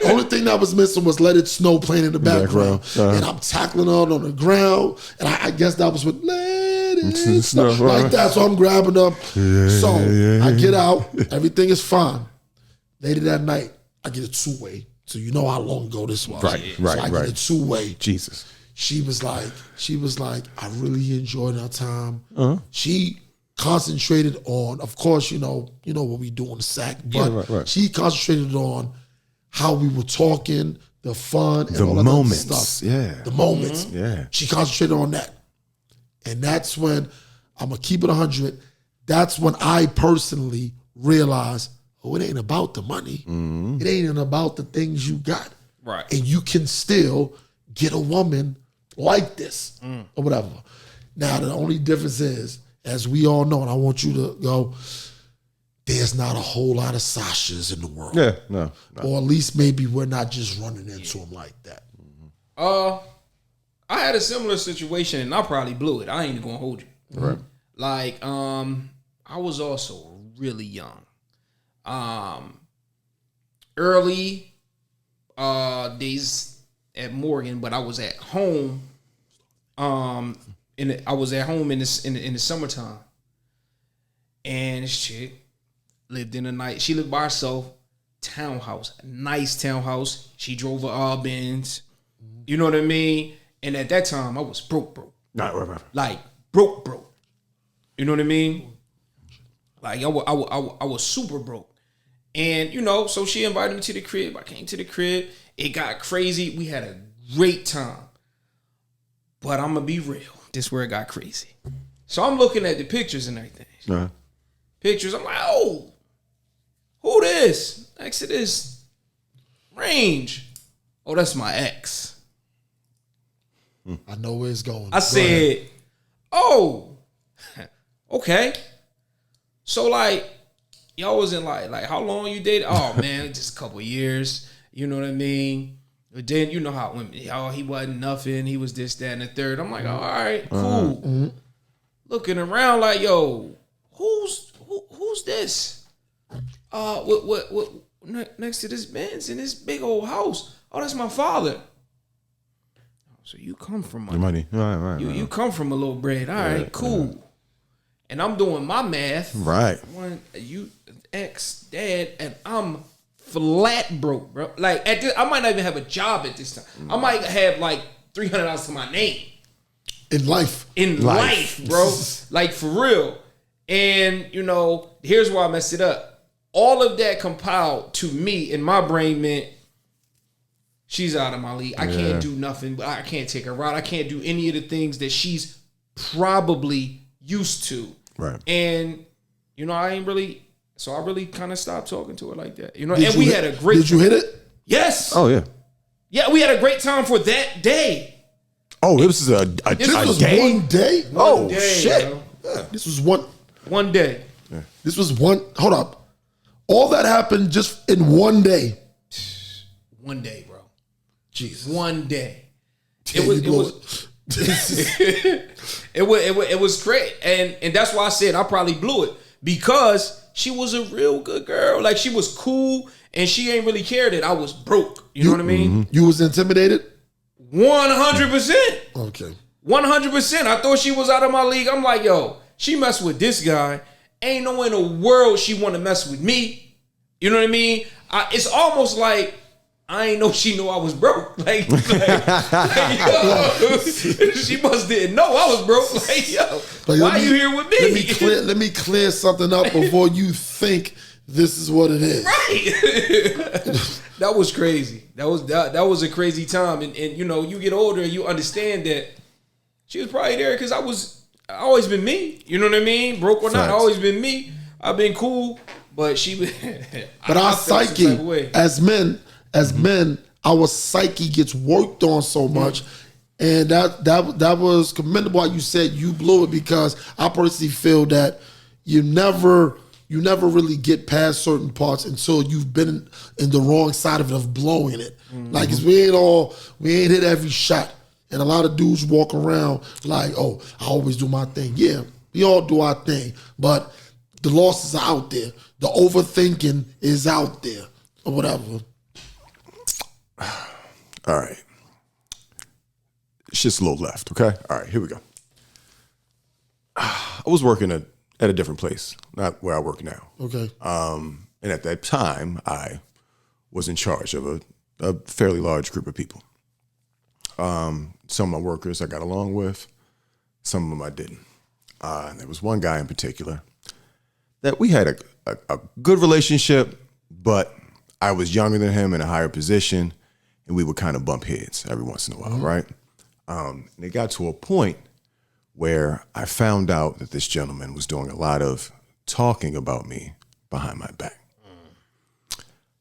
The only thing that was missing was Let It Snow playing in the background. And I'm tackling her on the ground. And I guess that was with Let It Snow. Like that. So I'm grabbing her. So I get out. Everything is fine. Later that night, I get a 2-way. So you know how long ago this was. Right. So I get a 2-way. Jesus. She was like, I really enjoyed our time. She concentrated on, of course, you know what we do on the sack, but she concentrated on how we were talking, the fun, and all that moments, stuff. Yeah, the moments. Yeah, she concentrated on that, and that's when I'm gonna keep it 100. That's when I personally realized, it ain't about the money. It ain't about the things you got, right? And you can still get a woman like this or whatever. Now the only difference is, as we all know, and I want you to go, there's not a whole lot of Sashas in the world. Yeah, no. Or at least maybe we're not just running into them like that. I had a similar situation and I probably blew it. I ain't gonna hold you. Right. Like, I was also really young. Early days at Morgan, but I was at home. I was at home in the summertime, and this chick lived in the night. She lived by herself, townhouse, nice townhouse. She drove a Benz, you know what I mean. And at that time, I was broke, like broke. You know what I mean? Like I was super broke, and so she invited me to the crib. I came to the crib. It got crazy. We had a great time, but I'm gonna be real. This is where it got crazy. So I'm looking at the pictures and everything. Pictures. I'm like, oh, who this? Next to this range. Oh, that's my ex. I know where it's going. I said, oh, okay. So like, y'all wasn't like how long you dated? Oh man, just a couple years. You know what I mean? But then you know how women, he wasn't nothing. He was this, that, and the third. I'm like, all right, cool. Looking around like, yo, who's this? What next to this Benz in this big old house? Oh, that's my father. So you come from money. Right. You come from a little bread. All right, cool. And I'm doing my math. Right. You ex dad, and I'm flat broke, bro. Like at this, I might not even have a job at this time. I might have like $300 to my name. In life, bro. Like for real. And here's why I messed it up. All of that compiled to me in my brain meant she's out of my league. I can't do nothing. But I can't take her out. I can't do any of the things that she's probably used to. Right. And I ain't really. So I really kind of stopped talking to her like that. And we had a great. Did you hit it? Yes. Oh yeah. Yeah, we had a great time for that day. Oh, it was a This was day? one day. One day, shit! bro. Yeah, this was one day. Yeah. This was one. Hold up. All that happened just in one day. One day, bro. Jesus. One day. Yeah, It was great, and that's why I said I probably blew it because she was a real good girl. Like she was cool, and she ain't really cared that I was broke. You know what I mean? You was intimidated? 100%. Okay. 100%. I thought she was out of my league. I'm like, yo, she messed with this guy. Ain't no in the world she want to mess with me. You know what I mean? It's almost like I ain't know she knew I was broke. Like yo, she must didn't know I was broke. Like, yo, why are you here with me? Let me clear something up before you think this is what it is. Right. That was crazy. That was a crazy time. And you get older and you understand that she was probably there because I always been me. You know what I mean? Broke or not, I always been me. I've been cool, but she was. But our psyche, as men, our psyche gets worked on so much, and that was commendable. How you said you blew it, because I personally feel that you never really get past certain parts until you've been in the wrong side of blowing it. Like, 'cause we ain't hit every shot, and a lot of dudes walk around like, oh, I always do my thing. Yeah, We all do our thing. But the losses are out there. The overthinking is out there. Or whatever. All right. It's just a little left, okay? All right, here we go. I was working at a different place, not where I work now. Okay. And at that time, I was in charge of a fairly large group of people. Some of my workers I got along with, some of them I didn't. And there was one guy in particular that we had a good relationship, but I was younger than him in a higher position, and we would kind of bump heads every once in a while, right? And it got to a point where I found out that this gentleman was doing a lot of talking about me behind my back.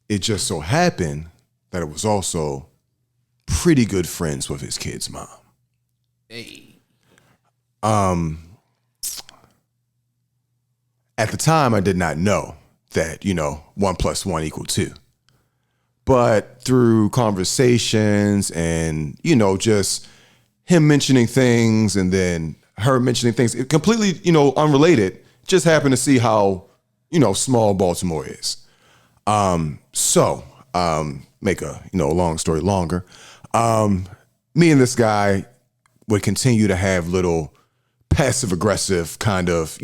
It just so happened that it was also pretty good friends with his kid's mom. Hey. At the time, I did not know that, 1 + 1 = 2. But through conversations and, just him mentioning things and then her mentioning things, it completely, unrelated, just happened to see how, small Baltimore is. Make a, long story longer. Me and this guy would continue to have little passive aggressive kind of,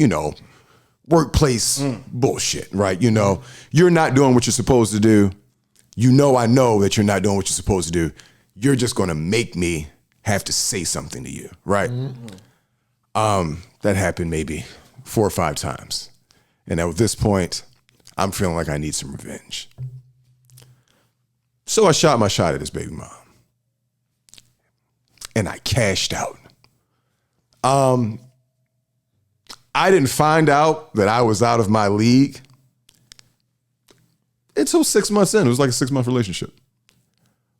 workplace bullshit, right? You're not doing what you're supposed to do. I know that you're not doing what you're supposed to do. You're just going to make me have to say something to you, right? That happened maybe 4 or 5 times. And at this point, I'm feeling like I need some revenge. So I shot my shot at his baby mom. And I cashed out. I didn't find out that I was out of my league until 6 months in. It was like a 6-month relationship.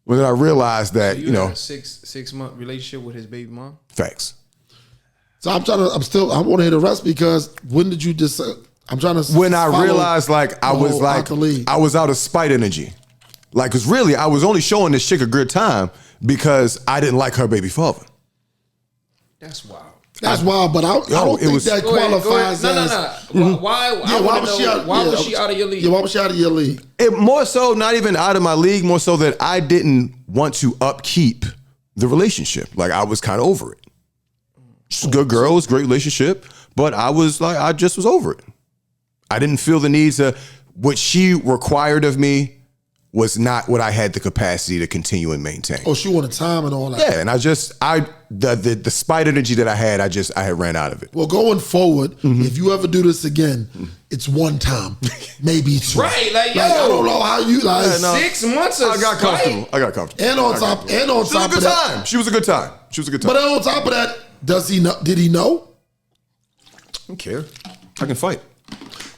When I realized that, You had a six-month relationship with his baby mom? Facts. So I want to hear the rest because when did you decide? I'm trying to. When I realized I was out of spite energy. Cause really I was only showing this chick a good time because I didn't like her baby father. That's wild. That's wild, but I don't think that qualifies as. No. Why was she out of your league? Yeah, why was she out of your league? It more so not even out of my league, more so that I didn't want to upkeep the relationship. I was kind of over it. She's a good girl, it was a great relationship, but I just was over it. I didn't feel the need to, what she required of me was not what I had the capacity to continue and maintain. Oh, she wanted time and all that. Yeah, and the spite energy that I had, I had ran out of it. Well, going forward, if you ever do this again, it's one time, maybe 2. Right, I don't know how you 6 months of I got comfortable. And on top of that, She was a good time. But on top of that, did he know? I don't care. I can fight.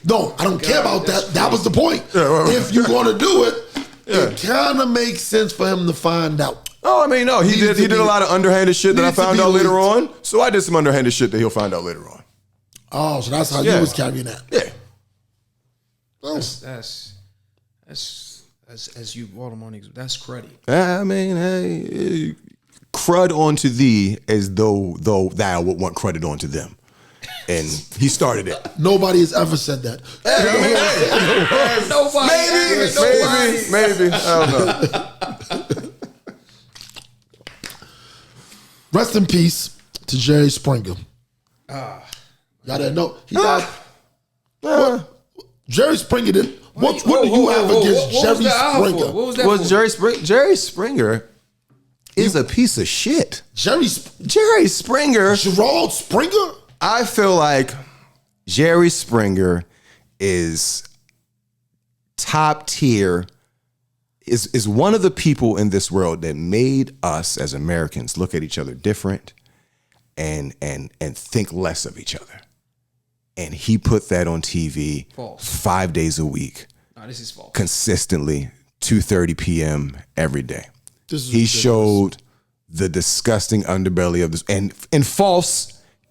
No, I don't care about that. That was the point. Yeah, right. If you're going to do it, it kind of makes sense for him to find out. Oh, I mean, no, he did a lot of underhanded shit that I found out later on. So I did some underhanded shit that he'll find out later on. Oh, so that's how you was carrying that. Yeah. That's as you Baltimore niggas, that's cruddy. I mean, hey, crud onto thee as though thou would want credit onto them. And he started it. Nobody has ever said that. Maybe. I don't know. Rest in peace to Jerry Springer. Y'all didn't know. He died. Jerry Springer did. What do you have against Jerry Springer? What was that for? Jerry Springer is a piece of shit. Jerry Springer. Gerald Springer? I feel like Jerry Springer is top tier, is one of the people in this world that made us as Americans look at each other different and think less of each other. And he put that on TV False. 5 days a week. No, this is false. Consistently, 2:30 p.m. every day. He showed the disgusting underbelly of this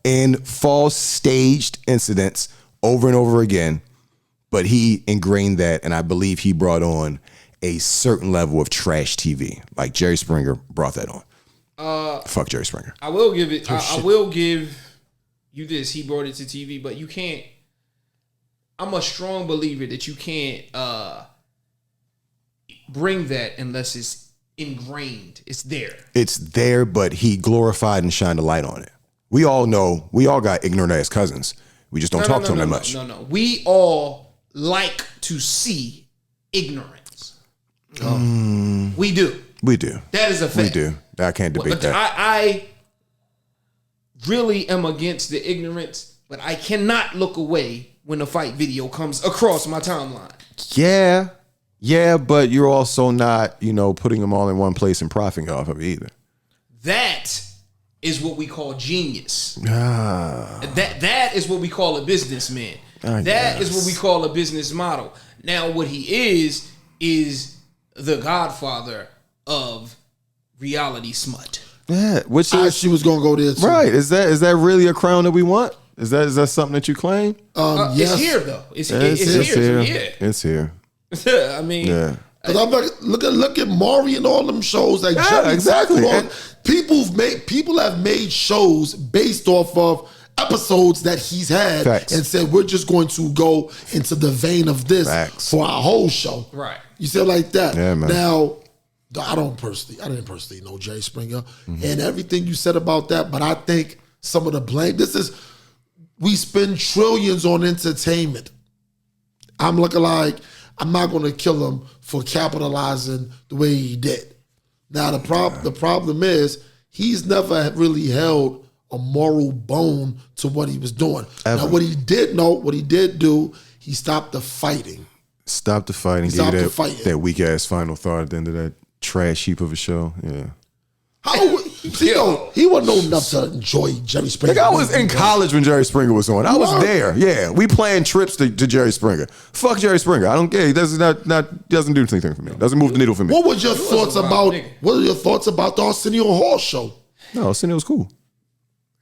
and false staged incidents over and over again, but he ingrained that, and I believe he brought on a certain level of trash TV. Like Jerry Springer brought that on. Fuck Jerry Springer. I will give he brought it to TV, but you can't. I'm a strong believer that you can't bring that unless it's ingrained. It's there. It's there, but he glorified and shined a light on it. We all know, we all got ignorant ass cousins. We just don't talk to them that much. No. We all like to see ignorance. We do. We do. That is a fact. We do. I can't debate that. I really am against the ignorance, but I cannot look away when a fight video comes across my timeline. Yeah, but you're also not, putting them all in one place and profiting off of it either. That is what we call genius. That is what we call a businessman. That is what we call a business model. Now, what he is the godfather of reality smut. Yeah, which she was gonna go there too. Right. Is that really a crown that we want? Is that something that you claim? Yes. It's here though. It's here. Yeah. It's here. I mean, yeah. Cause I'm like, look at Maury and all them shows. Like, exactly. People have made shows based off of episodes that he's had. Facts. And said we're just going to go into the vein of this for our whole show. Right. You said like that. Yeah, man. Now, I didn't personally know Jerry Springer and everything you said about that, but I think some of the blame. We spend trillions on entertainment. I'm looking like I'm not going to kill him for capitalizing the way he did. Now the problem is he's never really held a moral bone to what he was doing. Ever. Now what he did do, he stopped the fighting. Stop the fighting. Gave you that weak ass final thought at the end of that trash heap of a show. Yeah. He wasn't old enough to enjoy Jerry Springer. Like I was in college when Jerry Springer was on. I was there. Yeah, we planned trips to Jerry Springer. Fuck Jerry Springer. I don't care. He doesn't do anything for me. Doesn't move the needle for me. What were your thoughts about the Arsenio Hall show? No, Arsenio was cool.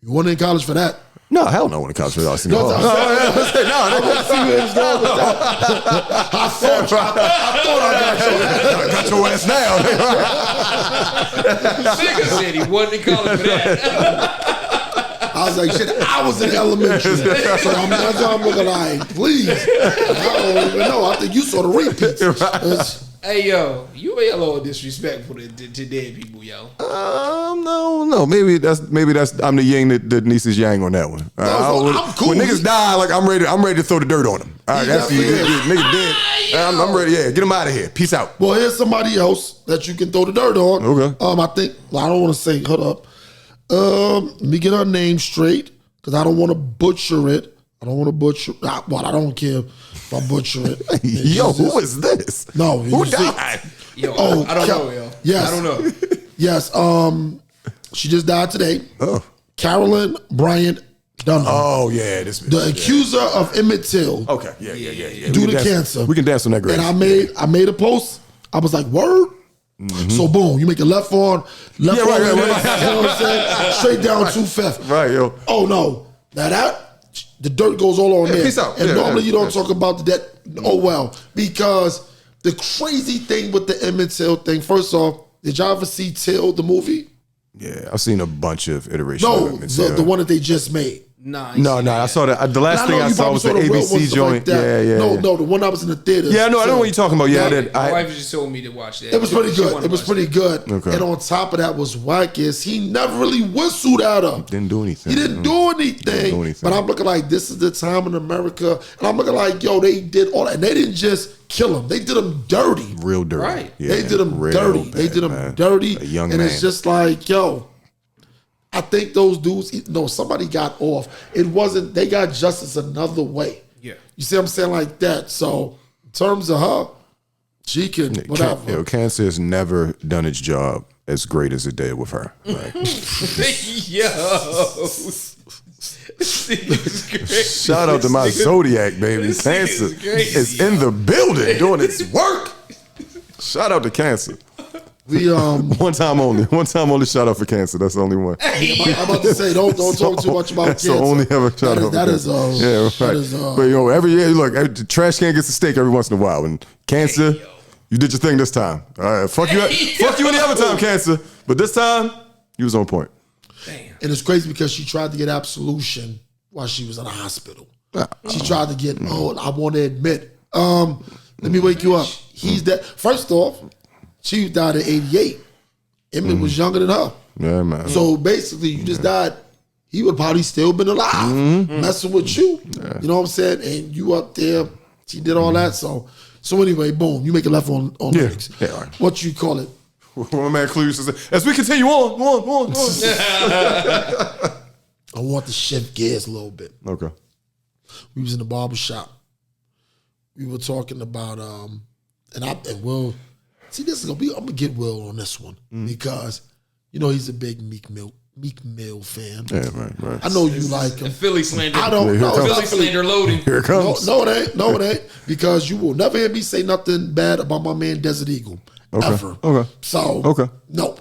You weren't in college for that. No, hell no, when it comes to Arsenio Hall. I thought I got your ass now. Nigga said he wasn't in college for that. I was like, shit, I was in elementary. So that's why I'm looking like, please. I don't even know. I think you saw the repeats. Hey, yo, you ain't a little disrespectful to dead people, yo. No. Maybe that's I'm the yin that Niece's yang on that one. I'm cool. When niggas die, like I'm ready to throw the dirt on them. All right, that's nigga dead. I'm ready. Yeah, get him out of here. Peace out. Well, here's somebody else that you can throw the dirt on. Okay. I think I don't want to say. Hold up. Let me get her name straight because I don't want to butcher it. I don't care if I butcher it. Yo, who is this? No, who died? Yo, I don't know, yo. Yes, I don't know. Yes, she just died today. Oh, Carolyn Bryant Dunham. Oh yeah, the accuser of Emmett Till. Okay, yeah. Due to cancer. We can dance on that grave. And I made a post. I was like, word. Mm-hmm. So boom, you make a left arm, right. You know what I'm saying? Straight down 2/5. Right, yo. Oh no, now the dirt goes all on there. Peace out. And normally you don't talk about the debt. Oh well, because the crazy thing with the Emmett Till thing. First off, did y'all ever see Till the movie? Yeah, I've seen a bunch of iterations. No, of Emmett Till. the one that they just made. No. I saw that. The last thing I saw was the ABC joint. Like yeah. No, the one I was in the theater. Yeah, no, I know what you're talking about. Yeah, my wife just told me to watch that. It was pretty good. It was pretty good. Okay. And on top of that was whack is he never really whistled at her. Didn't do anything. He didn't do anything. But I'm looking like this is the time in America, and I'm looking like they did all that, and they didn't just kill him. They did him dirty. Real dirty. Right. Yeah, they did him dirty. Bad, they did him man. dirty. A young and man. It's just like I think those dudes, somebody got off. It wasn't, they got justice another way. Yeah. You see what I'm saying? Like that. So, in terms of her, she can, whatever. Cancer has never done its job as great as it did with her. Like, yo. Shout out to my Zodiac, baby. Cancer is in the building doing its work. Shout out to Cancer. We one time only shout out for Cancer. That's the only one. I'm about to say don't talk too much about Cancer. So only ever shout out. That is yeah, right. But every year, look, the trash can gets a steak every once in a while. And Cancer, you did your thing this time. All right, fuck you any other time, Cancer. But this time, you was on point. Damn. And it's crazy because she tried to get absolution while she was in the hospital. She tried to get, I want to admit, let me wake you up. He's dead. First off, she died at 88. Emmett was younger than her. Yeah, man. So basically, you just died. He would probably still been alive, messing with you. Yeah. You know what I'm saying? And you up there, she did all that. So anyway, boom, you make a left on lyrics. Yeah, right. What you call it? My man Clues says, as we continue on. I want to shift gears a little bit. Okay. We was in the barber shop. We were talking about and Will. See, this is I'm gonna get Will on this one because he's a big Meek Mill fan. Yeah, right. I know you like him. Philly slander. I don't know. Philly slander loading. Here it comes. No, it ain't. Because you will never hear me say nothing bad about my man Desert Eagle. Ever. Okay. So no.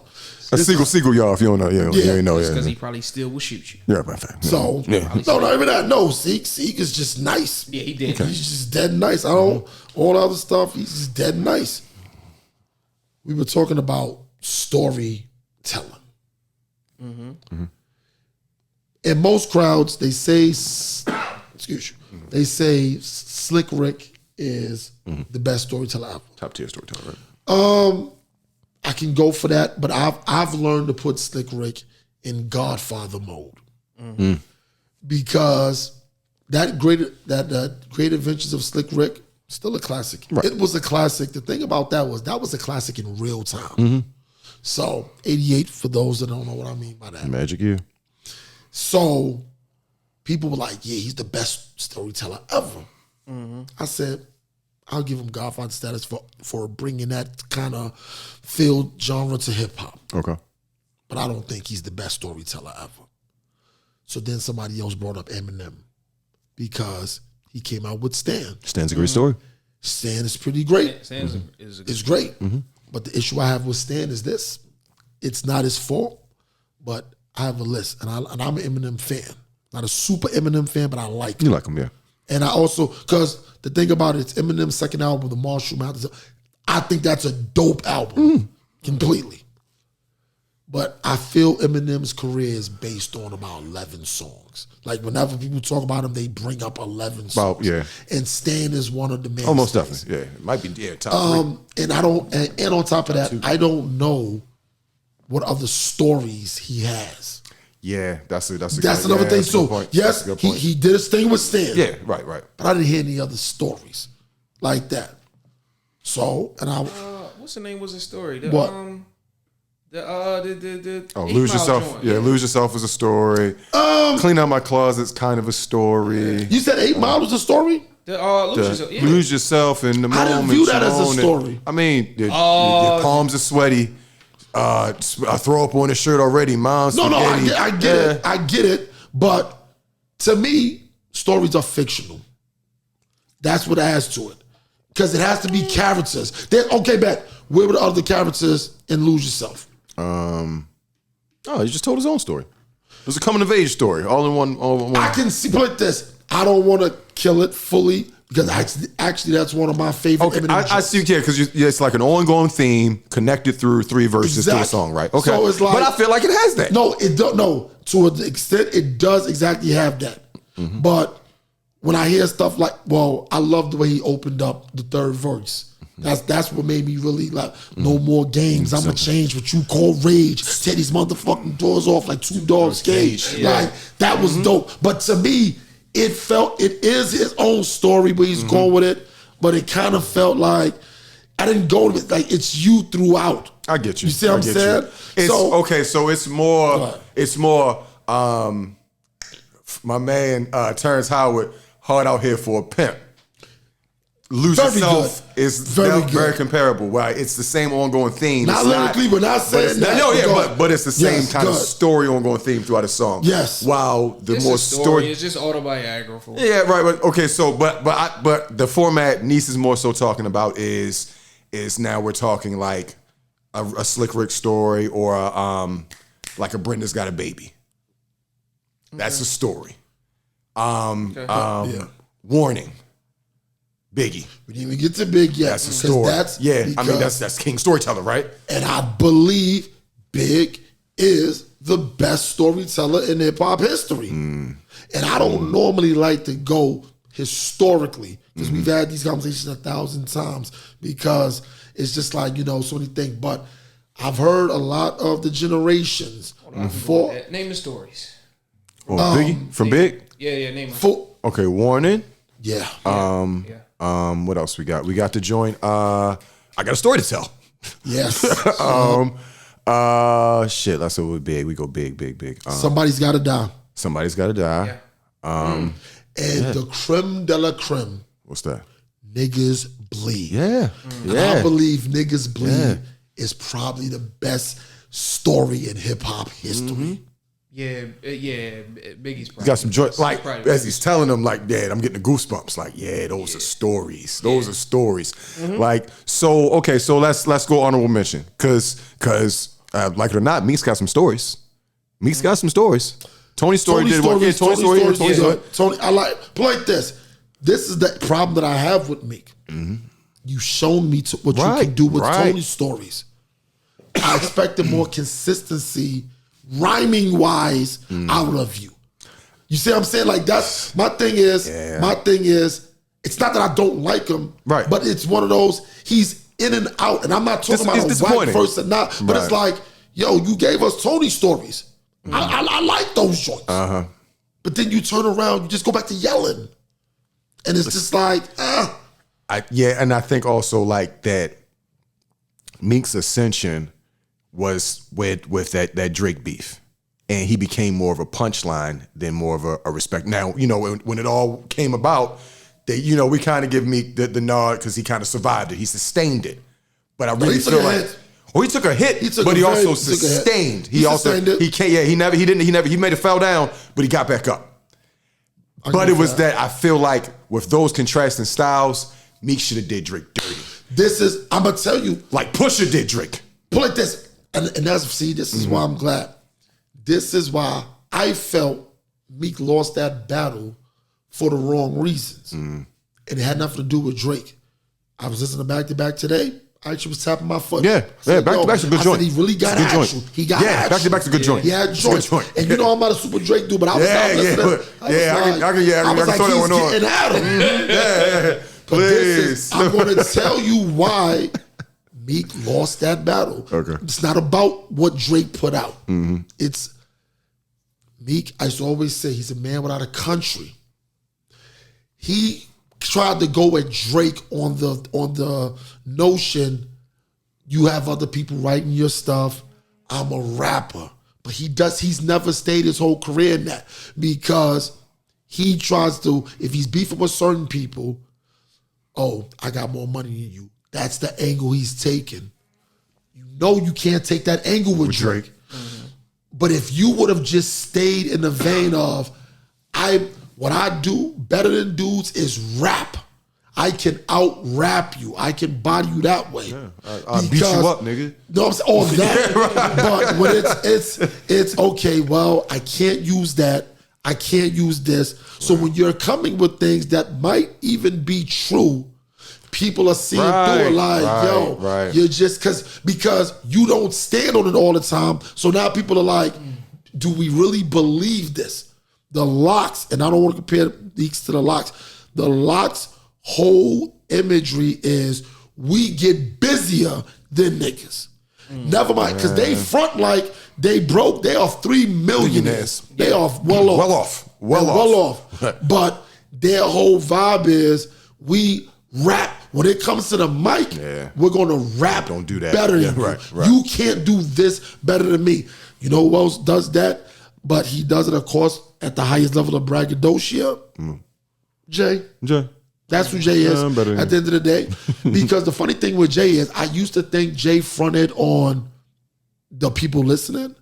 That's Seagull, y'all. If you don't know, you ain't know. Because he probably still will shoot you. Yeah, right. Fact. So no, not even that. No, Seek is just nice. Yeah, he did. Okay. He's just dead nice. I don't all the other stuff. He's just dead nice. We were talking about storytelling. In most crowds, they say, they say Slick Rick is the best storyteller ever. Top tier storyteller, right? I can go for that, but I've learned to put Slick Rick in Godfather mode because that great Adventures of Slick Rick still a classic. Right. It was a classic. The thing about that was a classic in real time. So 88 for those that don't know what I mean by that. Magic year. So people were like, yeah, he's the best storyteller ever. I said, I'll give him Godfather status for bringing that kind of field genre to hip hop. Okay. But I don't think he's the best storyteller ever. So then somebody else brought up Eminem because he came out with Stan. Stan's a great story. Stan is pretty great. Stan is great. But the issue I have with Stan is this. It's not his fault, but I have a list. And I'm an Eminem fan. Not a super Eminem fan, but I like him. You like him, yeah. And I also, because the thing about it, it's Eminem's second album, The Marshall Mathers. I think that's a dope album, completely. But I feel Eminem's career is based on about 11 songs. Like whenever people talk about him, they bring up 11 songs. Yeah. And Stan is one of the main. Almost definitely, yeah. It might be top 3. And I don't, and on top of that, I don't know what other stories he has. Yeah, that's another thing. So yes, he did his thing with Stan. Yeah, right. But I didn't hear any other stories like that. So, and I what's the name was his story? What? Lose Yourself. Joint. Yeah, Lose Yourself was a story. Clean Out My Closet's kind of a story. You said 8 Mile was a story? Lose Yourself in the moment. I didn't view that as a story. I mean, your palms are sweaty. I throw up on his shirt already. Mom's spaghetti. I get it. But to me, stories are fictional. That's what adds to it. Because it has to be characters. Where were the other characters in Lose Yourself? He just told his own story. It was a coming of age story, all in one. I can split this. I don't want to kill it fully because actually that's one of my favorite. Okay, I see. Yeah, because it's like an ongoing theme connected through 3 verses to a song, right? Okay, so it's like, but I feel like it has that. No, it don't. No, to an extent, it does exactly have that. But when I hear stuff like, I love the way he opened up the 3rd verse. That's what made me really like, no more games. I'm going to change what you call rage. Tear these motherfucking doors off like 2 dogs cage. Yeah. Like, that was dope. But to me, it is his own story where he's going with it. But it kind of felt like, I didn't go with it. Like, it's you throughout. I get you. You see what I'm saying? So it's more, my man, Terrence Howard, Hard Out Here for a Pimp. Lose Yourself is very comparable. Right? It's the same ongoing theme. Not lyrically, but not saying that. But it's the same kind of story ongoing theme throughout the song. Yes. Wow, more story. It's just autobiographical. Yeah, right. But okay, so but the format Niece is more so talking about is now we're talking like a Slick Rick story or like a Brenda's Got a Baby. That's a story. Warning. Biggie. We didn't even get to Big yet. That's a story. That's King Storyteller, right? And I believe Big is the best storyteller in hip hop history. And I don't normally like to go historically because we've had these conversations 1,000 times because it's just like, so many things. But I've heard a lot of the generations. Name the stories. Oh, Biggie from Big? Yeah, name them. Okay, Warning. Yeah. What else we got? We got to join. I got a story to tell. Yes. Shit. Let's go big. We go big. Somebody's got to die. Somebody's got to die. Yeah. The creme de la creme. What's that? Niggas Bleed. Yeah. And I believe Niggas Bleed is probably the best story in hip hop history. Yeah, Biggie's probably. He's got some joy. Like, probably as he's telling them, like, Dad, I'm getting the goosebumps. Like, those are stories. Those are stories. Like, so let's go honorable mention. Cause like it or not, Meek's got some stories. Tony's story did what? Yeah, Tony's story. Tony, I like this. This is the problem that I have with Meek. You shown me what you can do with Tony's stories. I expected more consistency, rhyming wise, out of you. You see what I'm saying? Like that's my thing is. It's not that I don't like him, right? But it's one of those. He's in and out, and I'm not talking about a white person, not. But it's like, yo, you gave us Tony stories. I like those joints. But then you turn around, you just go back to yelling, and it's just like, and I think also like that Meek's ascension was with that Drake beef, and he became more of a punchline than more of a respect. Now, when it all came about, we kind of give Meek the nod because he kind of survived it. He sustained it, but I really feel like. He took a hit, but he also sustained. He made it fell down, but he got back up. But it was that I feel like with those contrasting styles, Meek should have did Drake dirty. I'm gonna tell you, like Pusha did Drake. Put like this, and this is why I'm glad. This is why I felt Meek lost that battle for the wrong reasons, and it had nothing to do with Drake. I was listening back to back today. I actually was tapping my foot. Back to back's a good joint. He really got action. He got action. Back to back's a good joint. He had joints. And I'm not a super Drake dude, but I was listening. I was like, he's getting at him. But I'm going to tell you why Meek lost that battle. Okay. It's not about what Drake put out. It's Meek, I used to always say, he's a man without a country. He tried to go at Drake on the notion you have other people writing your stuff. I'm a rapper. But he's never stayed his whole career in that because he tries to, if he's beefing with certain people, I got more money than you. That's the angle he's taking. You can't take that angle with Drake. But if you would have just stayed in the vein of, what I do better than dudes is rap. I can out-rap you. I can body you that way. Yeah, I'll beat you up, nigga. No, I'm saying all that. But when it's okay, well, I can't use that. I can't use this. So when you're coming with things that might even be true, people are seeing through it like, you're just, because you don't stand on it all the time. So now people are like, do we really believe this? The Locks, and I don't want to compare Meeks to the Locks. The Locks' whole imagery is we get busier than niggas. Never mind, because they front like they broke. They are 3 millionaires. They are well off. But their whole vibe is we rap. When it comes to the mic, we're going to rap. Don't do that. Better than you. Right. You can't do this better than me. You know who else does that? But he does it, of course, at the highest level of braggadocio. Jay. That's who Jay is at the end of the day. Because the funny thing with Jay is I used to think Jay fronted on the people listening.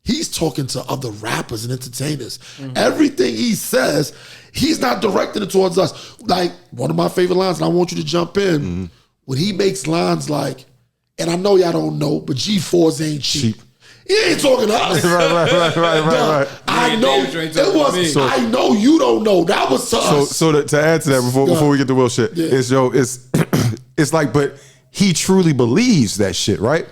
He's talking to other rappers and entertainers. Everything he says, he's not directing it towards us. Like one of my favorite lines, and I want you to jump in, when he makes lines like, and I know y'all don't know, but G4s ain't cheap. He ain't talking to us. Right. I know it was. I know you don't know. That was to us. So to add to that before we get to Will shit, it's like, but he truly believes that shit, right?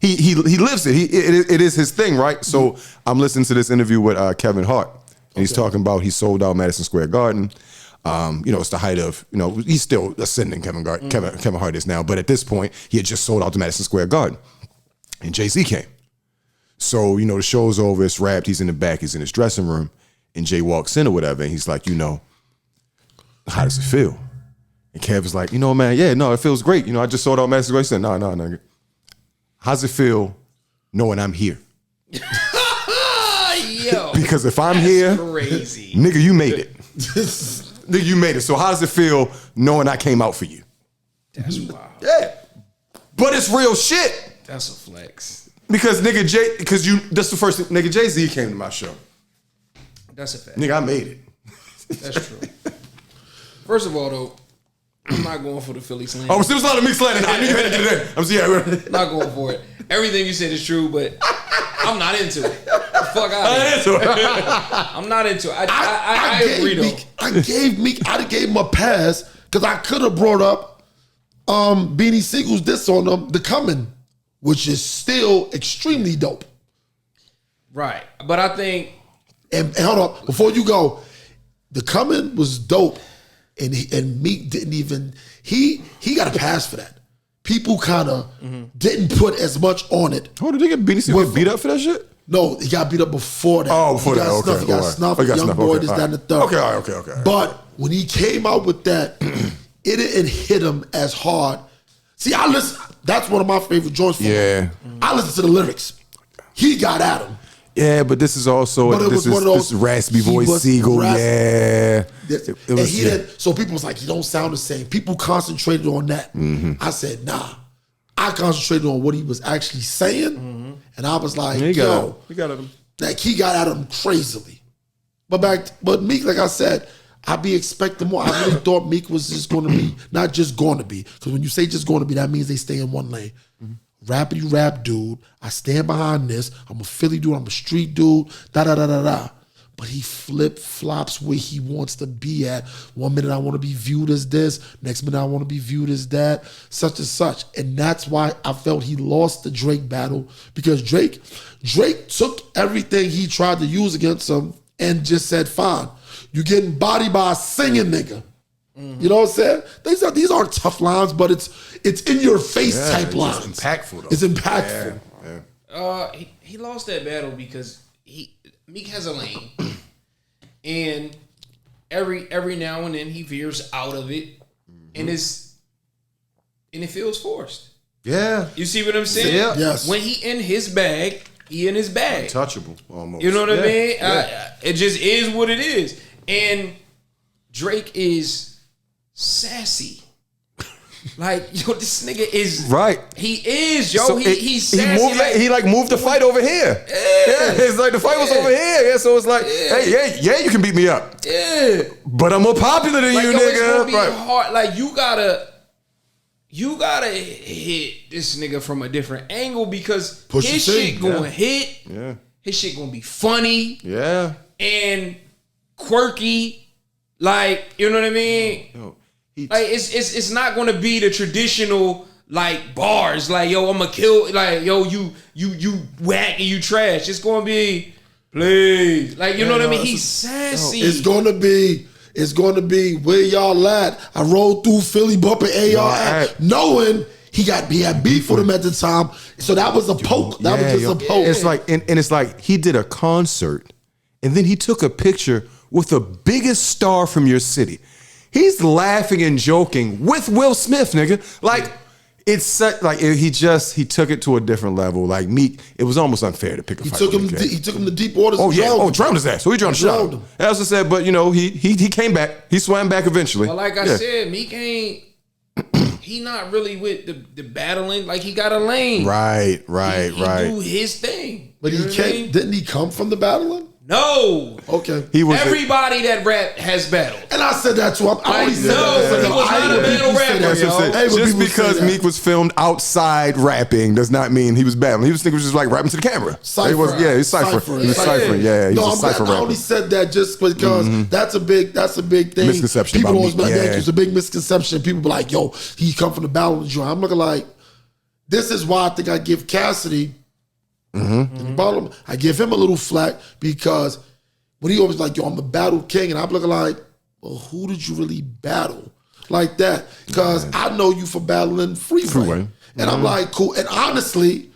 He lives it. It is his thing, right? So I'm listening to this interview with Kevin Hart, And he's talking about he sold out Madison Square Garden. It's the height of, he's still ascending Kevin Hart is now. But at this point, he had just sold out the Madison Square Garden. And Jay-Z came. So, the show's over, it's wrapped, he's in the back, he's in his dressing room, and Jay walks in or whatever, and he's like, how does it feel? And Kev is like, man, it feels great. I just sold out Madison Square. He said, no. How's it feel knowing I'm here? Yo, because if I'm here, crazy. Nigga, you made it. Nigga, you made it. So how does it feel knowing I came out for you? That's wild. Yeah. But it's real shit. That's a flex. Because that's the first thing, nigga, Jay-Z came to my show. That's a fact. Nigga, I made it. That's true. First of all, though, I'm not going for the Philly slang. Oh, there was a lot of me slanting. I knew you had to get it in. Not going for it. Everything you said is true, but I'm not into it. Fuck out of here. I'm not into it. I agree, though. I gave him a pass because I could have brought up Beanie Siegel's diss on them, The Coming, which is still extremely dope. Right. But I think... And hold up, before you go, The Coming was dope. And Meek didn't even... He got a pass for that. People kind of didn't put as much on it. Oh, did they get Beanie Siegel beat up for that shit? No, he got beat up before that. Oh, before that, okay. He got snuffed, young boy, this, that, and the third. Okay. But when he came out with that, it didn't hit him as hard. See, that's one of my favorite joints from him. I listen to the lyrics. He got at him. Yeah, but this is also, this raspy voice Siegel, yeah. So people was like, he don't sound the same. People concentrated on that. I said, nah. I concentrated on what he was actually saying, and I was like, he got at him. Like he got at him crazily. But Meek, like I said, I be expecting more. I really thought Meek was just going to be, not just going to be, because when you say just going to be, that means they stay in one lane. Rappity rap dude, I stand behind this. I'm a Philly dude, I'm a street dude, da-da-da-da-da. But he flip-flops where he wants to be at. 1 minute I want to be viewed as this, next minute I want to be viewed as that, such and such. And that's why I felt he lost the Drake battle, because Drake took everything he tried to use against him and just said, fine, you getting bodied by a singing nigga. You know what I'm saying? These aren't tough lines, but it's in your face type lines. It's impactful though. It's impactful. Yeah. He lost that battle because Meek has a lane, and every now and then he veers out of it, and it feels forced. Yeah, you see what I'm saying? Yeah. Yes. When he in his bag, he in his bag. Untouchable, almost. You know what I mean? Yeah. It just is what it is, and Drake is sassy. Like, yo, this nigga is right. He is, yo. So he's sassy. He moved the fight over here. Yeah, it's like the fight was over here. Yeah, so it's like, hey, you can beat me up. Yeah, but I'm more popular than you, nigga. It's gonna be hard. Like you gotta hit this nigga from a different angle because his shit gonna hit. Yeah, his shit gonna be funny. Yeah, and quirky. Like, you know what I mean? Yo. Like it's not gonna be the traditional like bars like yo I'ma kill like yo you whack and you trash. It's gonna be please like you know what I mean. He's sassy. It's gonna be where y'all at. I rolled through Philly bumping AR at, knowing he had beef with him at the time. So that was a poke. That was just a poke. It's like and it's like he did a concert and then he took a picture with the biggest star from your city. He's laughing and joking with Will Smith, nigga. Like, it's such, like he took it to a different level. Like Meek, it was almost unfair to pick a fight. He took him to deep waters. Drowned his ass. So he drowned the shot. As I said, but he came back. He swam back eventually. Well, like I said, Meek ain't. He not really with the battling. Like he got a lane. Right. He do his thing. But didn't he come from the battling? No. Okay. Everybody that rap has battled. And I said that too. I always said that. He was not a battle rapper. Just because Meek was filmed outside rapping does not mean he was battling. He was just like rapping to the camera. Cypher. He was ciphering. He was ciphering. Yeah, he was a cipher rapper. I only said that just because that's a big thing. Misconception People about always be like, Meek. it's a big misconception. People be like, yo, he come from the battle joint. I'm looking like, this is why I think I give Cassidy, I give him a little flack because But he always like, yo, I'm the battle king. And I'm looking like, well, who did you really battle? Like that. Because I know you for battling Freeway. And I'm like, cool. And honestly,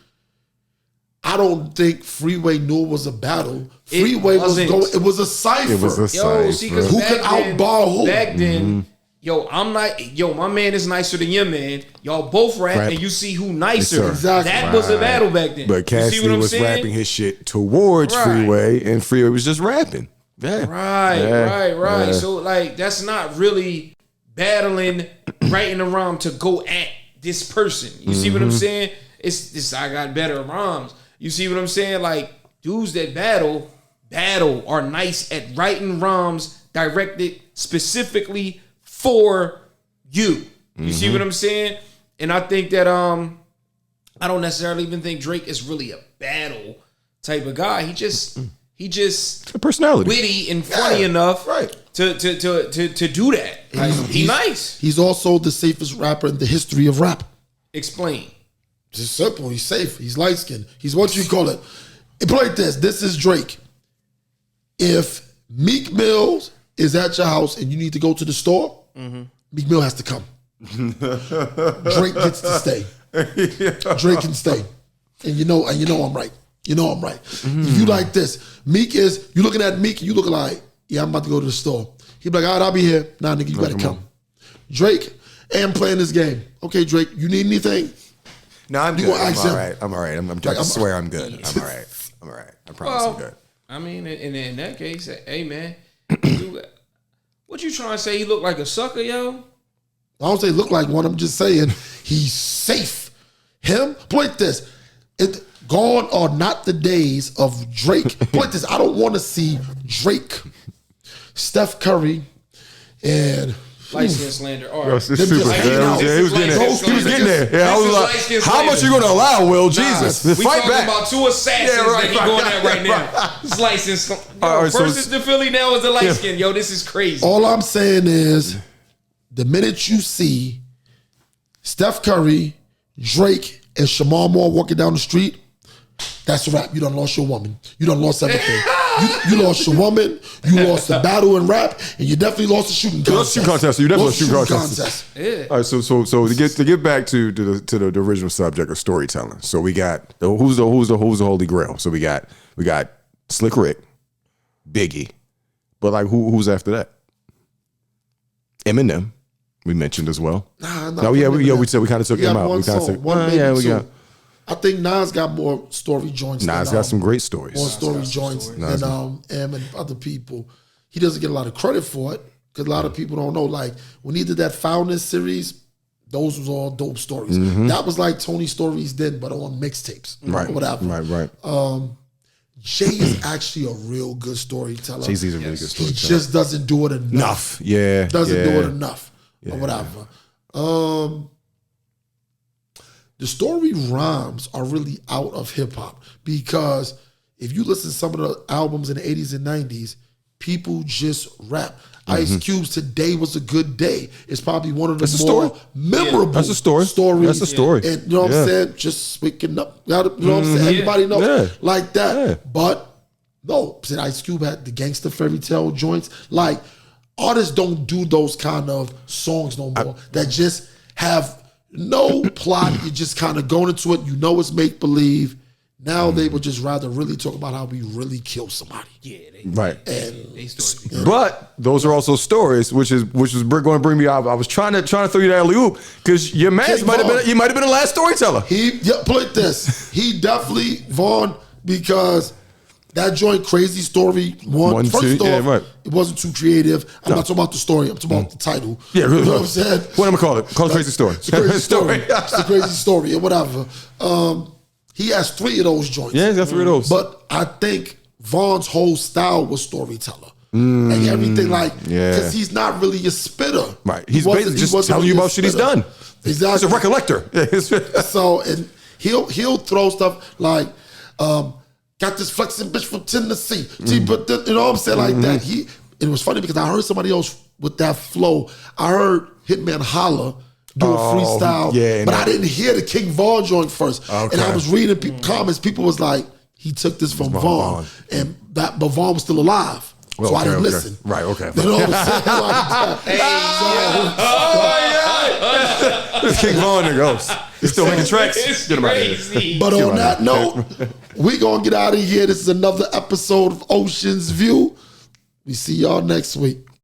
I don't think Freeway knew it was a battle. Freeway was going, it was a cipher. It was a cipher. Who could outbar who? Back then, yo, I'm not, yo, my man is nicer than your man. Y'all both rap and you see who nicer. Exactly. That was a battle back then. But Cassidy was rapping his shit towards Freeway, and Freeway was just rapping. Yeah. Right. Yeah. So, like, that's not really battling, writing a rhyme to go at this person. You see what I'm saying? It's this, I got better rhymes. You see what I'm saying? Like, dudes that battle are nice at writing rhymes directed specifically for you. You see what I'm saying? And I think that I don't necessarily even think Drake is really a battle type of guy. He just a personality, witty and funny enough to do that. Like, he's nice. He's also the safest rapper in the history of rap. Explain. Just simple. He's safe. He's light skinned. He's what you call it. It play like this. This is Drake. If Meek Mills is at your house and you need to go to the store, Meek Mill has to come. Drake gets to stay. Drake can stay. And you know I'm right. You know I'm right. If you like this, Meek is, you looking at Meek and you looking like, yeah, I'm about to go to the store. He be like, all right, I'll be here. Nah, nigga, you gotta come. Drake, hey, I'm playing this game. Okay, Drake, you need anything? No, I'm good. I'm all right. I swear I'm good. I'm all right. I promise I'm good. I mean, in that case, hey, man, what you trying to say? He look like a sucker, yo? I don't say look like one. I'm just saying he's safe. Him, point this. Gone are not the days of Drake. Point this. I don't want to see Drake, Steph Curry, and light skin slander. He was getting there. Yeah, I was like, how much you going to allow, Will? Jesus. We Fight talking back. about two assassins that he going at right now. It's light skin. Versus the Philly now is the light skin. Yo, this is crazy. All I'm saying is, the minute you see Steph Curry, Drake, and Shamar Moore walking down the street, that's a wrap. You done lost your woman. You done lost everything. You lost your woman. You lost the battle in rap, and you definitely lost the shooting contest. You definitely lost the shooting contest. Yeah. All right. So to get back to the original subject of storytelling. So we got who's the Holy Grail. So we got Slick Rick, Biggie, but like who's after that? Eminem. We mentioned as well. We said we kind of took him out. We kind of took I think Nas got more story joints. Nas got some great stories. More story joints than M and other people. He doesn't get a lot of credit for it because a lot of people don't know. Like when he did that Foundness series, those was all dope stories. That was like Tony Stories did, but on mixtapes, right? Or whatever. Right. Jay is actually a real good storyteller. He's a really good storyteller. He just doesn't do it enough. Yeah. Doesn't do it enough. Or whatever. The story rhymes are really out of hip hop because if you listen to some of the albums in the 80s and 90s, people just rap. Ice Cube's Today Was a Good Day. It's probably one of the more memorable That's a story. stories. That's a story. And you know what I'm saying? Just waking up. You know what I'm saying? Everybody knows like that. Yeah. But no, Ice Cube had the gangster fairy tale joints. Like artists don't do those kind of songs no more that just have no plot. You just kind of going into it. You know it's make believe. Now they would just rather really talk about how we really killed somebody. Yeah, but those are also stories, which was going to bring me out. I was trying to throw you that alley oop because your man might have been the last storyteller. Put this. He definitely Vaughn because that joint Crazy Story one first off, it wasn't too creative. I'm not talking about the story. I'm talking about the title. Yeah, really. You know what I'm saying? What am I call it? Call it Crazy Story. It's a crazy story. It's a crazy story or whatever. He has 3 of those joints. Yeah, he's got 3 of those. But I think Vaughn's whole style was storyteller. And everything because he's not really a spitter. Right. He's basically just telling you about shit he's done. Exactly. He's a recollector. So, and he'll throw stuff like, got this flexing bitch from Tennessee. But you know what I'm saying? Like that. It was funny because I heard somebody else with that flow. I heard Hitman Holla do a freestyle, but I didn't hear the King Vaughn joint first. Okay. And I was reading comments. People was like, he took this from Vaughn. But Vaughn was still alive. So I didn't listen. Right, okay. You know what I'm saying? This King Von nigga goes. He's still making tracks. It's Get him out of here. crazy. But on that note, we gonna get out of here. This is another episode of Ocean's View. We see y'all next week.